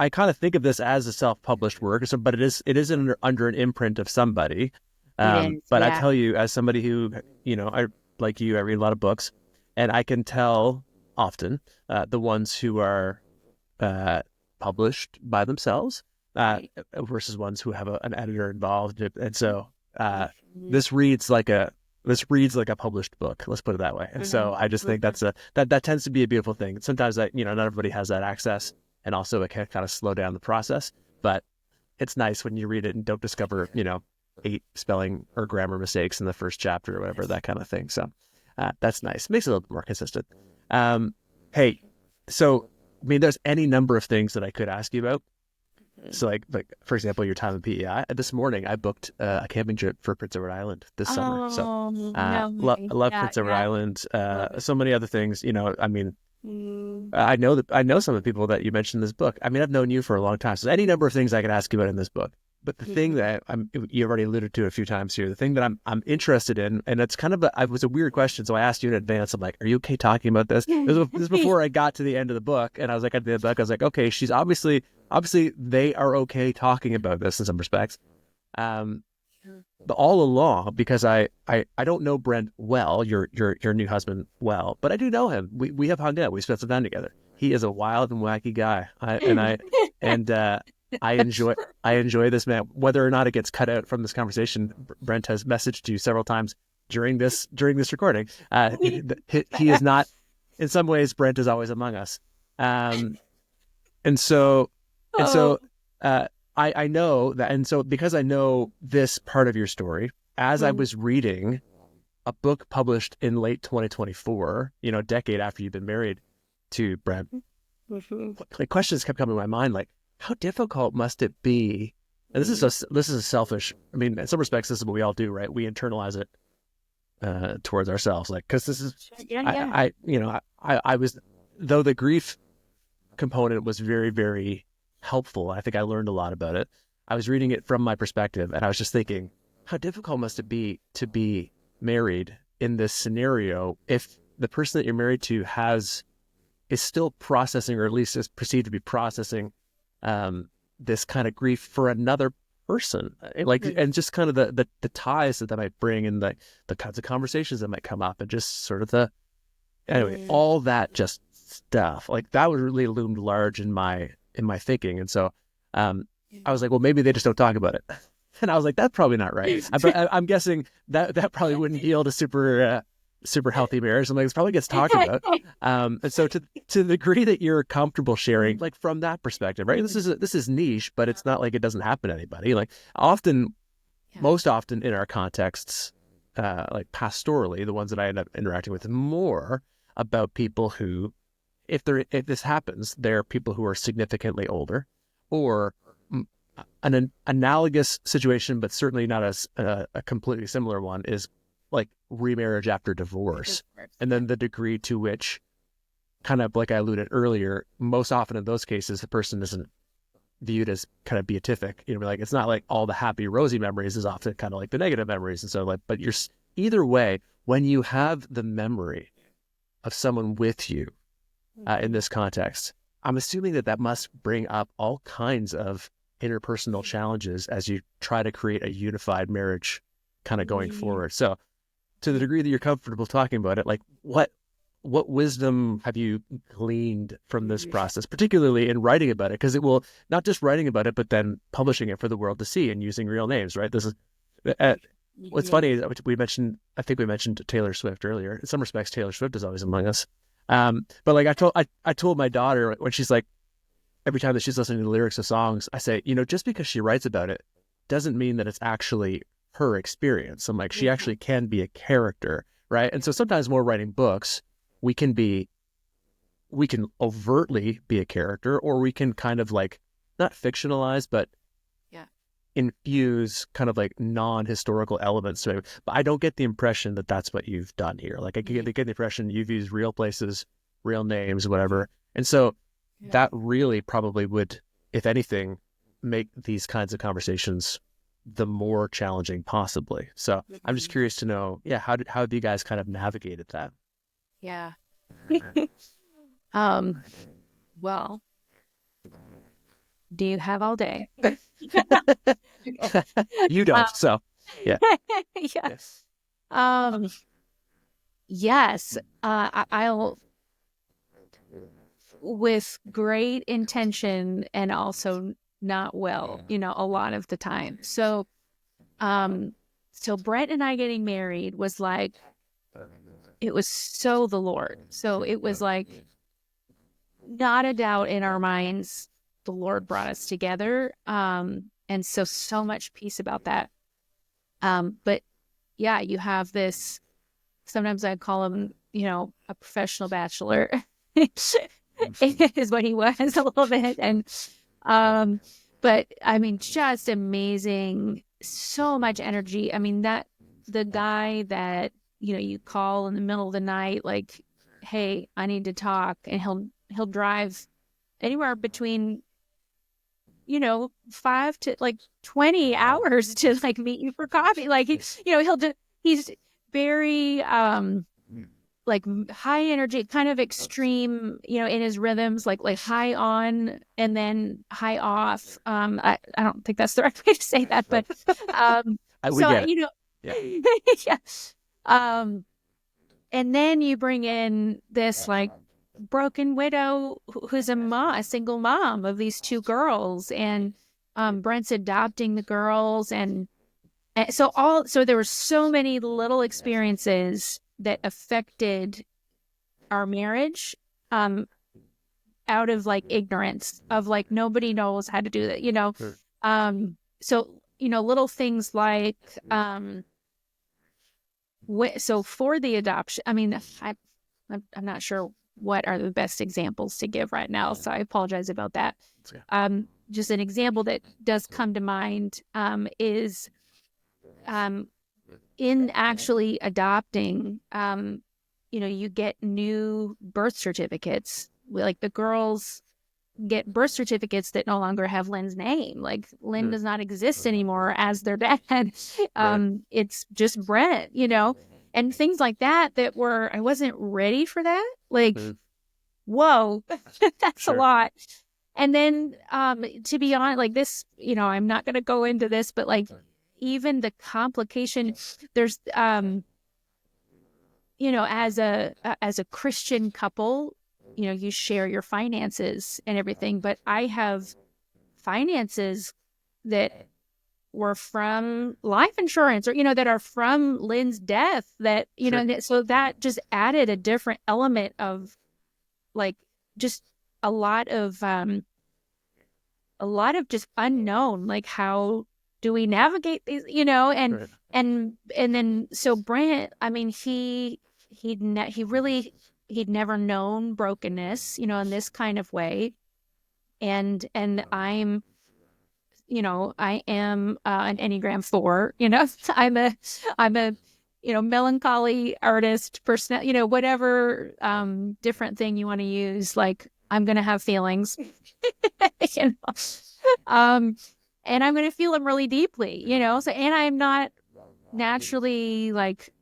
C: kind of think of this as a self-published work, but it is under an imprint of somebody. But I tell you, as somebody who, I like you, I read a lot of books, and I can tell often the ones who are published by themselves versus ones who have an editor involved. And so this reads like a published book. Let's put it that way. And so I just think that tends to be a beautiful thing. Sometimes not everybody has that access. And also it can kind of slow down the process, but it's nice when you read it and don't discover, 8 spelling or grammar mistakes in the first chapter or whatever, that kind of thing. So that's nice. Makes it a little bit more consistent. Hey, so I mean, there's any number of things that I could ask you about. So, like for example, your time in PEI. This morning, I booked a camping trip for Prince Edward Island this summer. So,
A: Oh, no way.
C: I love
A: Yeah,
C: Prince Edward
A: yeah.
C: Island.
A: Love it.
C: So many other things. I mean,
A: Mm.
C: I know some of the people that you mentioned in this book. I mean, I've known you for a long time. So, any number of things I could ask you about in this book. But the thing
A: Mhm.
C: that you've already alluded to a few times here. The thing that I'm interested in, and it's kind of it was a weird question. So I asked you in advance. I'm like, "Are you okay talking about this?" This was before I got to the end of the book, and I was like, at the end of the book, I was like, "Okay, she's obviously they are okay talking about this in some respects." Um, but all along, because I don't know Brent well, your new husband well, but I do know him. We have hung out. We spent some time together. He is a wild and wacky guy. And I enjoy this man. Whether or not it gets cut out from this conversation, Brent has messaged you several times during this recording. He is not. In some ways, Brent is always among us. Um, and so and
A: Oh.
C: so I know that, and so because I know this part of your story, as I
A: Mm.
C: was reading a book published in late 2024, a decade after you've been married to Brent,
A: Mhm.
C: like questions kept coming to my mind, like how difficult must it be? And this is a selfish. I mean, in some respects, this is what we all do, right? We internalize it towards ourselves, like because this is,
A: Yeah, yeah.
C: I was, though the grief component was very, very helpful. I think I learned a lot about it. I was reading it from my perspective, and I was just thinking, how difficult must it be to be married in this scenario if the person that you're married to is still processing, or at least is perceived to be processing, this kind of grief for another person, like,
A: Mhm.
C: and just kind of the ties that might bring, and the kinds of conversations that might come up, and just sort of anyway,
A: Mm.
C: all that just stuff like that was really loomed large in my thinking. And so I was like, well, maybe they just don't talk about it. And I was like, that's probably not right. I'm guessing that probably wouldn't yield a super healthy marriage. I'm like, this probably gets talked about. And so to the degree that you're comfortable sharing, like from that perspective, right? This is niche, but it's not like it doesn't happen to anybody. Like often,
A: Yeah.
C: most often in our contexts, like pastorally, the ones that I end up interacting with more about people who, if this happens, they're people who are significantly older, or an analogous situation, but certainly not a completely similar one, is like remarriage after divorce, and
A: Yeah.
C: then the degree to which, kind of like I alluded earlier, most often in those cases, the person isn't viewed as kind of beatific. Like it's not like all the happy, rosy memories, is often kind of like the negative memories, and so like, but you're either way, when you have the memory of someone with you in
A: Mhm.
C: this context, I'm assuming that must bring up all kinds of interpersonal challenges as you try to create a unified marriage kind of going
A: Mhm.
C: forward. So to the degree that you're comfortable talking about it, like what wisdom have you gleaned from this process, particularly in writing about it? Because it will, not just writing about it, but then publishing it for the world to see and using real names, right? This is what's
A: Mhm.
C: funny is I think we mentioned Taylor Swift earlier. In some respects, Taylor Swift is always among us. But like I told my daughter, when she's like, every time that she's listening to the lyrics of songs, I say, just because she writes about it doesn't mean that it's actually her experience. I'm like, she
A: Mhm.
C: actually can be a character, right? And so sometimes when we're writing books, we can overtly be a character, or we can kind of like not fictionalize, but
A: Yeah.
C: infuse kind of like non-historical elements to it. But I don't get the impression that that's what you've done here. Like I
A: Mhm.
C: get the impression you've used real places, real names, whatever. And so
A: Yeah.
C: that really probably would, if anything, make these kinds of conversations the more challenging possibly. So I'm just
A: Mhm.
C: curious to know, yeah, how have you guys kind of navigated that?
A: Yeah. Um, well, do you have all day?
C: You
A: Um,
C: don't. So yeah.
A: yeah.
C: Yes.
A: Um, yes. I'll, with great intention and also not well, a lot of the time. Um, so Brent and I getting married was like, it was so the Lord. So it was like not a doubt in our minds, the Lord brought us together. And so much peace about that. But yeah, you have this, sometimes I call them a professional bachelor is what he was a little bit. And, but I mean, just amazing, so much energy. I mean, the guy that, you call in the middle of the night, like, hey, I need to talk. And he'll drive anywhere between, 5 to like 20 hours to like meet you for coffee. Like, he's very, like high energy, kind of extreme, in his rhythms, like high on and then high off. I don't think that's the right way to say that, but,
C: we get it.
A: Yeah. And then you bring in this like broken widow who's a single mom of these 2 girls, and Brent's adopting the girls, and so there were so many little experiences that affected our marriage, out of like ignorance of like nobody knows how to do that,
C: Sure.
A: So little things like so for the adoption, I mean, I'm not sure what are the best examples to give right now, so I apologize about that. Just an example that does come to mind is in actually adopting, you get new birth certificates. Like the girls get birth certificates that no longer have Lynn's name. Like Lynn does not exist anymore as their dad. It's just Brent, and things like that I wasn't ready for that. Like, whoa, that's a lot. And then, to be honest, like this, I'm not going to go into this, but like even the complication, there's, as a Christian couple, you share your finances and everything, but I have finances that were from life insurance or, that are from Lynn's death that, so that just added a different element of like, just a lot of just unknown, like how do we navigate these, and then, so Brent, I mean, he'd never known brokenness, in this kind of way. And I'm, I am an Enneagram 4, I'm a, melancholy artist person, whatever different thing you want to use, like I'm going to have feelings, and I'm going to feel them really deeply, so, and I'm not naturally like,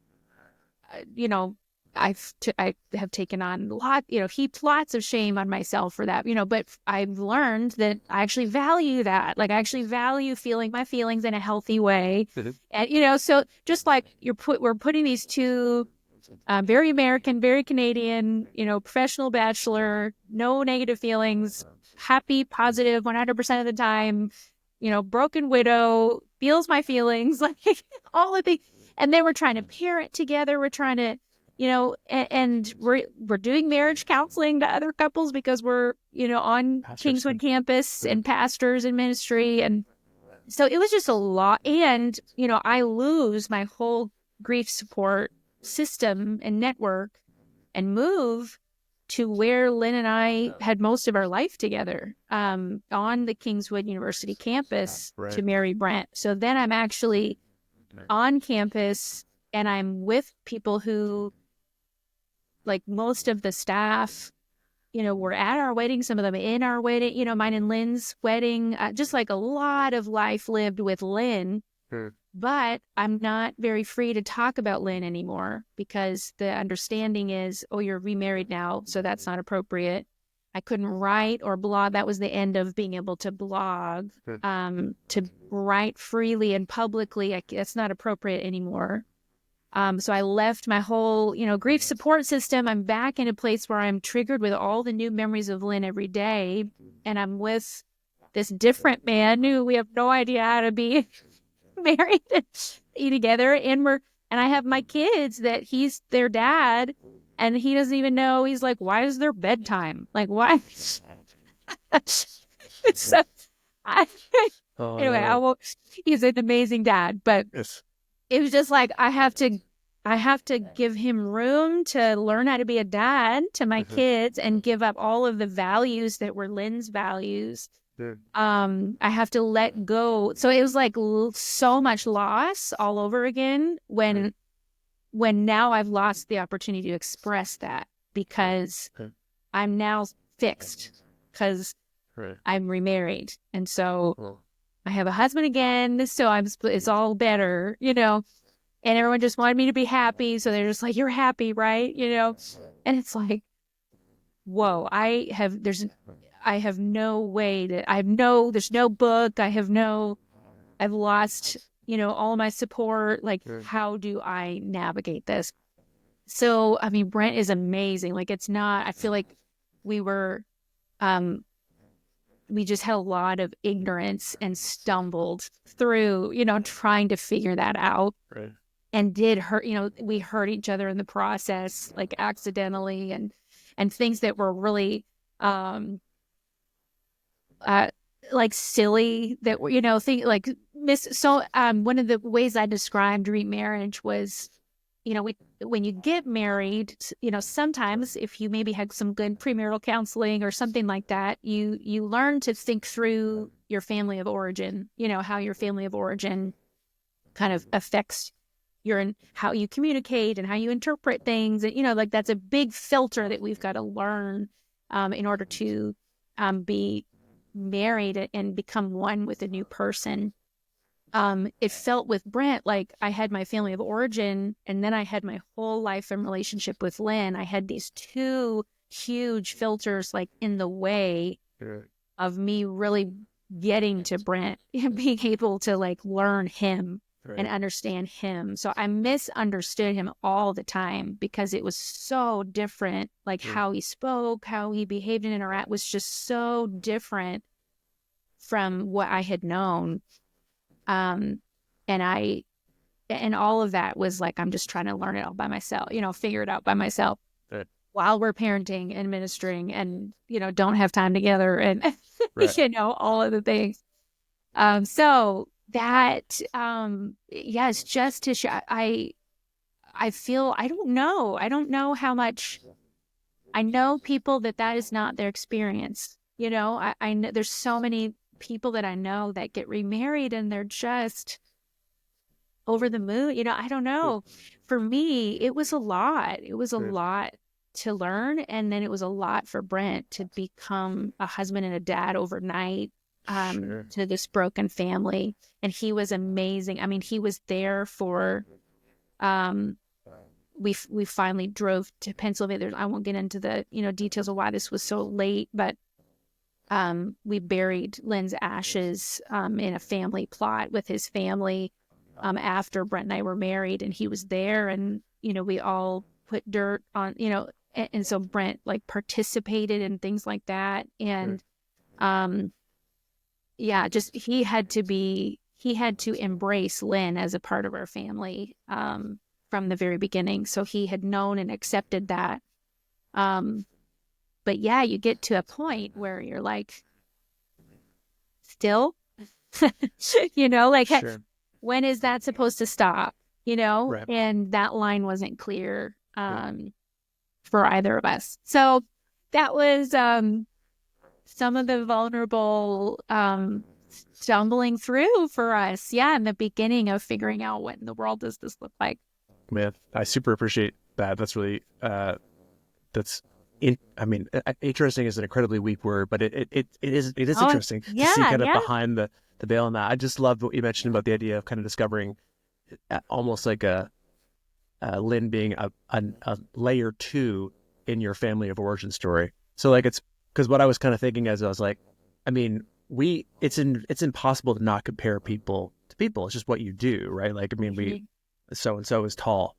A: I have taken on heaped lots of shame on myself for that, but I've learned that I actually value that. Like I actually value feeling my feelings in a healthy way. And, so just like we're putting these 2, very American, very Canadian, professional bachelor, no negative feelings, happy, positive, 100% of the time, broken widow, feels my feelings, like all of the, and then we're trying to parent together. We're trying to, and we're doing marriage counseling to other couples because we're, on Kingswood campus and pastors and ministry. And so it was just a lot. And, I lose my whole grief support system and network and move to where Lynn and I had most of our life together, on the Kingswood University campus to marry Brent. So then I'm actually on campus and I'm with people who, like most of the staff, were at our wedding, some of them in our wedding, mine and Lynn's wedding, just like a lot of life lived with Lynn. But I'm not very free to talk about Lynn anymore because the understanding is, oh, you're remarried now, so that's not appropriate. I couldn't write or blog. That was the end of being able to blog, to write freely and publicly. That's not appropriate anymore. So I left my whole, grief support system. I'm back in a place where I'm triggered with all the new memories of Lynn every day. And I'm with this different man who we have no idea how to be married and be together. And I have my kids that he's their dad and he doesn't even know. He's like, why is there bedtime? Like, why? So anyway, I won't, he's an amazing dad, but it was just like, I have to I have to give him room to learn how to be a dad to my kids and give up all of the values that were Lynn's values. I have to let go. So it was like so much loss all over again when now I've lost the opportunity to express that because I'm now fixed because I'm remarried. And so I have a husband again. So it's all better, you know, and everyone just wanted me to be happy. So they're just like, you're happy, right? You know, and it's like, whoa, I have no way there's no book. I've lost, you know, all my support. Like, how do I navigate this? So, I mean, Brent is amazing. Like, it's not, I feel like we just had a lot of ignorance and stumbled through, you know, trying to figure that out.
C: Right.
A: And did hurt, you know, we hurt each other in the process, like accidentally and things that were really, like silly that were, you know, one of the ways I described remarriage was, you know, when you get married, you know, sometimes if you maybe had some good premarital counseling or something like that, you learn to think through your family of origin, you know, how your family of origin kind of affects how you communicate and how you interpret things. And, you know, like that's a big filter that we've got to learn in order to be married and become one with a new person. It felt with Brent like I had my family of origin and then I had my whole life and relationship with Lynn. I had these two huge filters like in the way of me really getting to Brent and being able to like learn him and understand him. So I misunderstood him all the time because it was so different. Like how he spoke, how he behaved and interact was just so different from what I had known. And all of that was like, I'm just trying to learn it all by myself, you know, figure it out by myself while we're parenting and ministering and, you know, don't have time together and, you know, all of the things. So that, yes, just to share, I feel, I don't know how much, I know people that is not their experience. You know, I know there's so many people that I know that get remarried and they're just over the moon. You know, I don't know. For me, it was a lot. It was a lot to learn. And then it was a lot for Brent to become a husband and a dad overnight to this broken family. And he was amazing. I mean, he was there for, we finally drove to Pennsylvania. I won't get into the, you know, details of why this was so late, but we buried Lynn's ashes in a family plot with his family after Brent and I were married, and he was there, and, you know, we all put dirt on, you know, and so Brent like participated in things like that. And yeah, just he had to embrace Lynn as a part of our family from the very beginning. So he had known and accepted that. But yeah, you get to a point where you're like, still, you know, like, when is that supposed to stop? You know, and that line wasn't clear for either of us. So that was some of the vulnerable stumbling through for us. Yeah, in the beginning of figuring out what in the world does this look like.
C: Man, I super appreciate that. That's really interesting is an incredibly weak word, but it is interesting to see kind of behind the veil on that. I just loved what you mentioned about the idea of kind of discovering almost like a Lynn being a layer 2 in your family of origin story. So like, it's because what I was kind of thinking as I was like, I mean, it's impossible to not compare people to people. It's just what you do, right? Like, I mean, so and so is tall.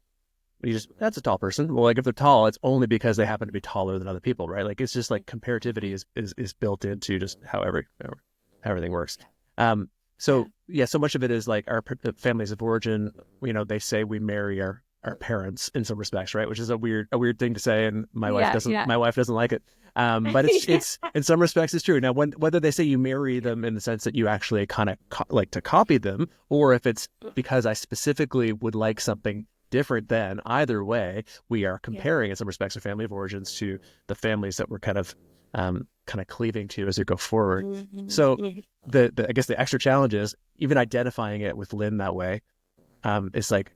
C: That's a tall person. Well, like if they're tall, it's only because they happen to be taller than other people, right? Like it's just like comparativity is built into just how everything works. So much of it is like our families of origin. You know, they say we marry our parents in some respects, right? Which is a weird thing to say, and my wife doesn't like it. But it's in some respects it's true. Now, whether they say you marry them in the sense that you actually kind of like to copy them, or if it's because I specifically would like something different than either way. We are comparing in some respects our family of origins to the families that we're kind of cleaving to as we go forward. So the I guess the extra challenge is even identifying it with Lynn that way. It's like,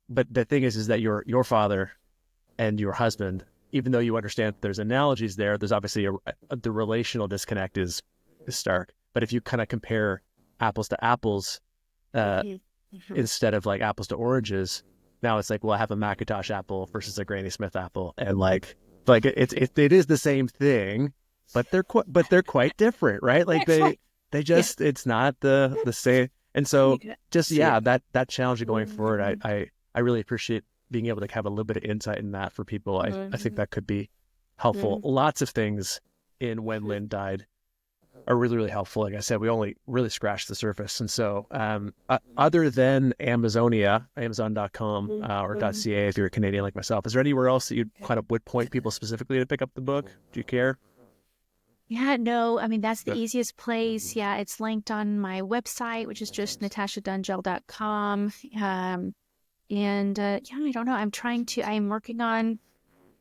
C: but the thing is that your father and your husband, even though you understand there's analogies there, there's obviously the relational disconnect is stark. But if you kind of compare apples to apples, instead of like apples to oranges, now it's like, well, I have a Macintosh apple versus a Granny Smith apple, and like it is the same thing, but they're quite different, right? Like they just it's not the same. And so just that challenge of going forward, I really appreciate being able to have a little bit of insight in that for people. I think that could be helpful. Lots of things in When Lynn Died are really, really helpful. Like I said, we only really scratched the surface. And so other than Amazonia, Amazon.com or .ca, if you're a Canadian like myself, is there anywhere else that you kind of would point people specifically to pick up the book? Do you care?
A: Yeah, no, I mean, that's the easiest place. Yeah, it's linked on my website, which is just natashadongell.com. And I don't know. I'm working on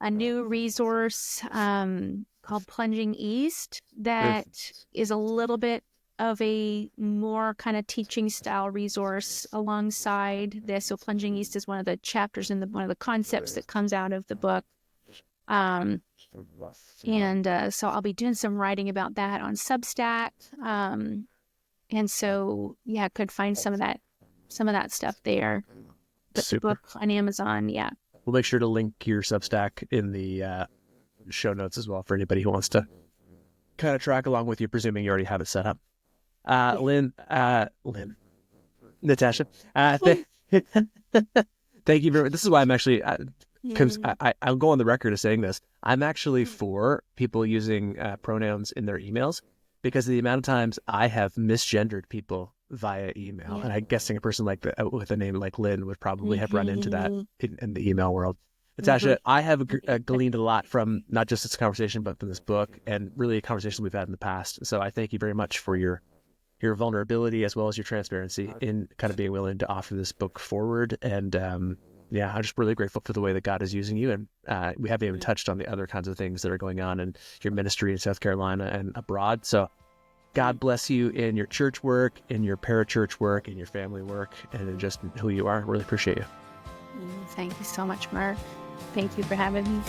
A: a new resource called Plunging East that is a little bit of a more kind of teaching style resource alongside this. So Plunging East is one of the chapters in one of the concepts that comes out of the book. So I'll be doing some writing about that on Substack. And so, could find some of that stuff there. The book on Amazon,
C: We'll make sure to link your Substack in the show notes as well for anybody who wants to kind of track along with you, presuming you already have it set up. Lynn, Natasha, thank you very much. This is why I'm actually, I'll go on the record as saying this. I'm actually for people using pronouns in their emails because of the amount of times I have misgendered people via email. And I'm guessing a person like with a name like Lynn would probably have run into that in the email world. Natasha, I have gleaned a lot from not just this conversation, but from this book and really conversations we've had in the past. So I thank you very much for your vulnerability as well as your transparency in kind of being willing to offer this book forward. And I'm just really grateful for the way that God is using you. And we haven't even touched on the other kinds of things that are going on in your ministry in South Carolina and abroad. So God bless you in your church work, in your parachurch work, in your family work, and in just who you are. Really appreciate you.
A: Thank you so much, Mark. Thank you for having me.